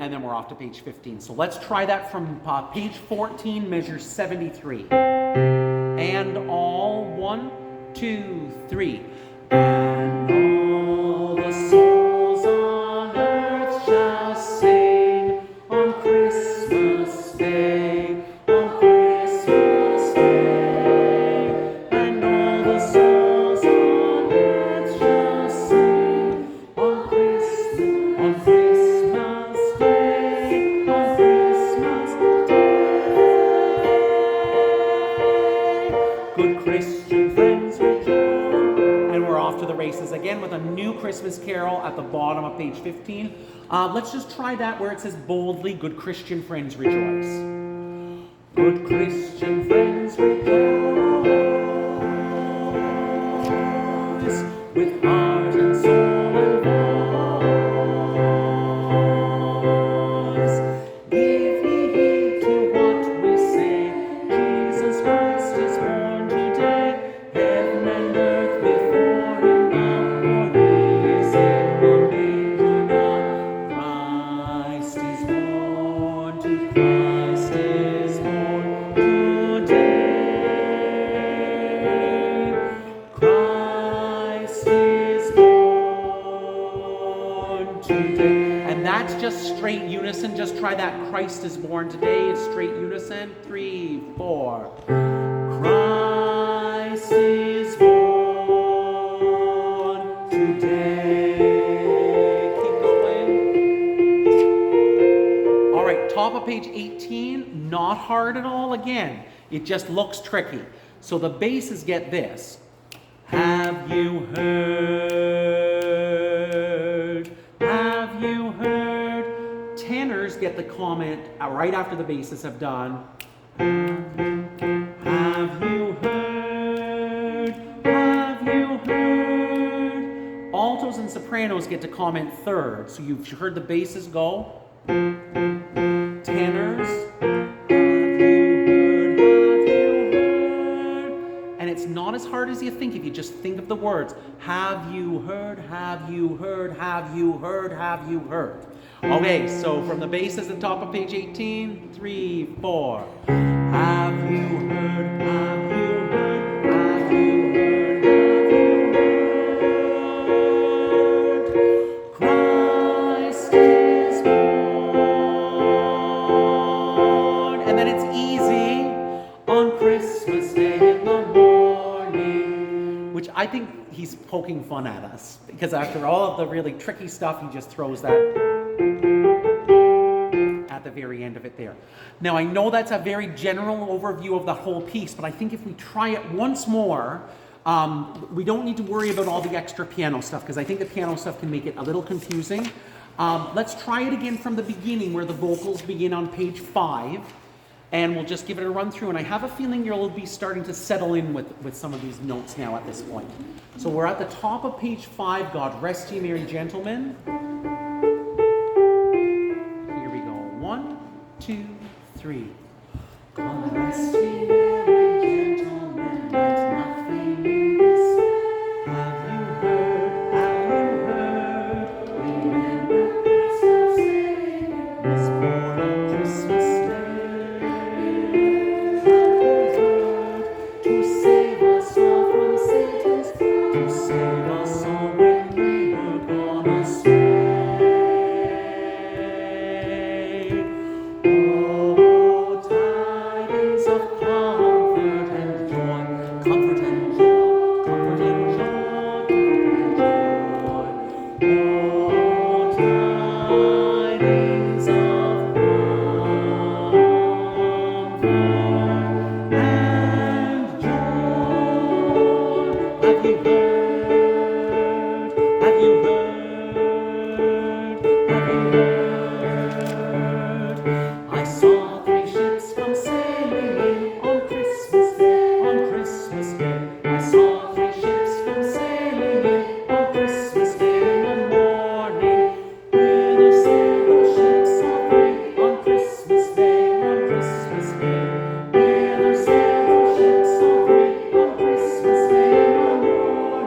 And then we're off to page 15. So let's try that from page 14, measure 73. And all, 1, 2, 3. And all the souls on earth shall sing on Christmas Day, on Christmas Day. And all the souls on earth shall sing on Christmas Day, on Christmas Day. Good Christian friends rejoice. And we're off to the races again with a new Christmas carol at the bottom of page 15. Let's just try that where it says boldly, good Christian friends rejoice. Good Christian friends rejoice. with heart and soul and voice. Give ye heed to what we say. Jesus Christ is born today. Heaven and earth before him bow, for he is in the manger now. Christ is born, to Christ is born today. Christ is born today. And that's just straight unison. Just try that. Christ is born today. It's straight unison. 3, 4. Christ is born today. Keep going. All right, top of page 18. Not hard at all again. It just looks tricky. So the basses get this. Have you heard? Have you heard? Tenors get the comment right after the basses have done. Have you heard? Have you heard? Altos and sopranos get to comment third. So you've heard the basses go. Tenors. And it's not as hard as you think if you just think of the words. Have you heard? Have you heard? Have you heard? Have you heard? Okay, so from the basses at the top of page 18, 3, 4. Have you heard? Have you heard? Have you heard? Have you heard? Christ is born. And then it's easy on Christmas Day in the morning, which I think he's poking fun at us because after all of the really tricky stuff, he just throws that at the very end of it there. Now, I know that's a very general overview of the whole piece, but I think if we try it once more, we don't need to worry about all the extra piano stuff because I think the piano stuff can make it a little confusing. Let's try it again from the beginning where the vocals begin on page 5. And we'll just give it a run through. And I have a feeling you'll be starting to settle in with some of these notes now at this point. So we're at the top of page 5, God Rest Ye Merry Gentlemen. Here we go. 1, 2, 3. God rest ye merry gentlemen, let nothing you dismay. Have you heard? Have you heard? Remember Christmas Day was born on Christmas Day. To save us all from Satan's power, to save us all when we were gone astray. Oh, tidings of comfort and joy, comfort and joy, comfort and joy, comfort and joy. Oh, tidings of comfort and joy. Have you heard? Have you heard? Have you heard? I saw 3 ships come sailing in on Christmas Day, on Christmas Day. I saw 3 ships come sailing in on Christmas Day in the morning. With their sailor ships all 3 on Christmas Day, on Christmas Day. With their sailor ships all 3 on Christmas Day in the morning.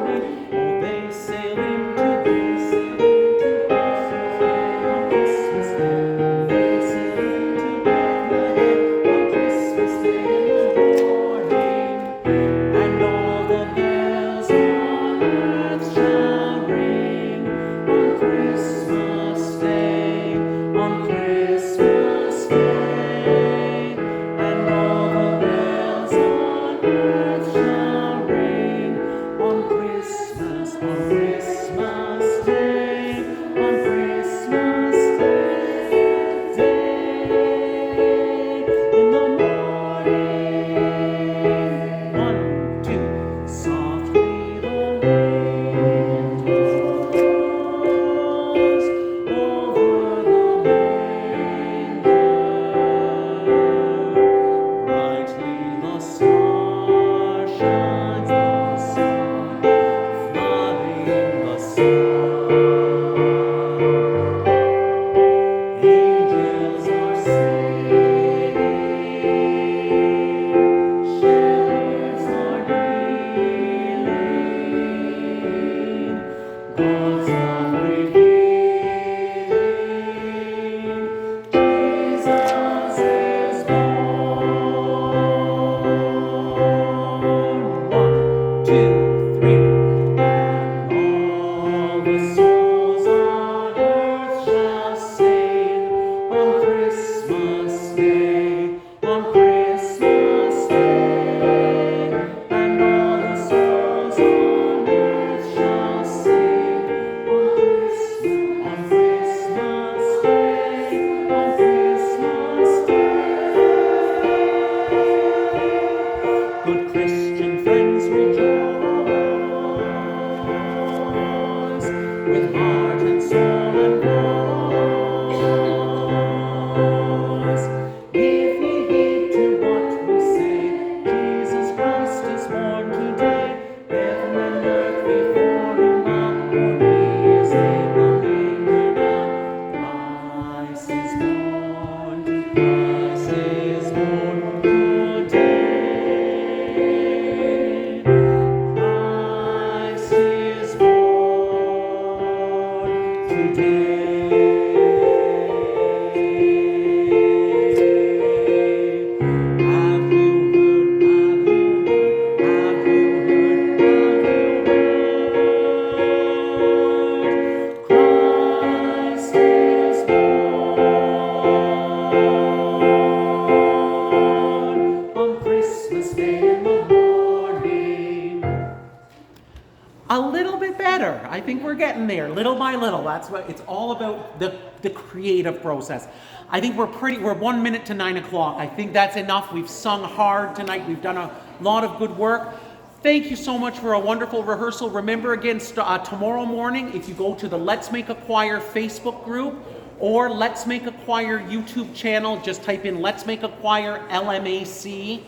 A little bit better. I think we're getting there, little by little. That's what it's all about, the creative process. I think we're 1 minute to 9 o'clock. I think that's enough. We've sung hard tonight. We've done a lot of good work. Thank you so much for a wonderful rehearsal. Remember again, tomorrow morning, if you go to the Let's Make a Choir Facebook group or Let's Make a Choir YouTube channel, just type in Let's Make a Choir LMAC.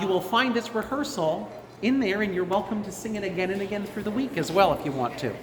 You will find this rehearsal in there, and you're welcome to sing it again and again through the week as well if you want to.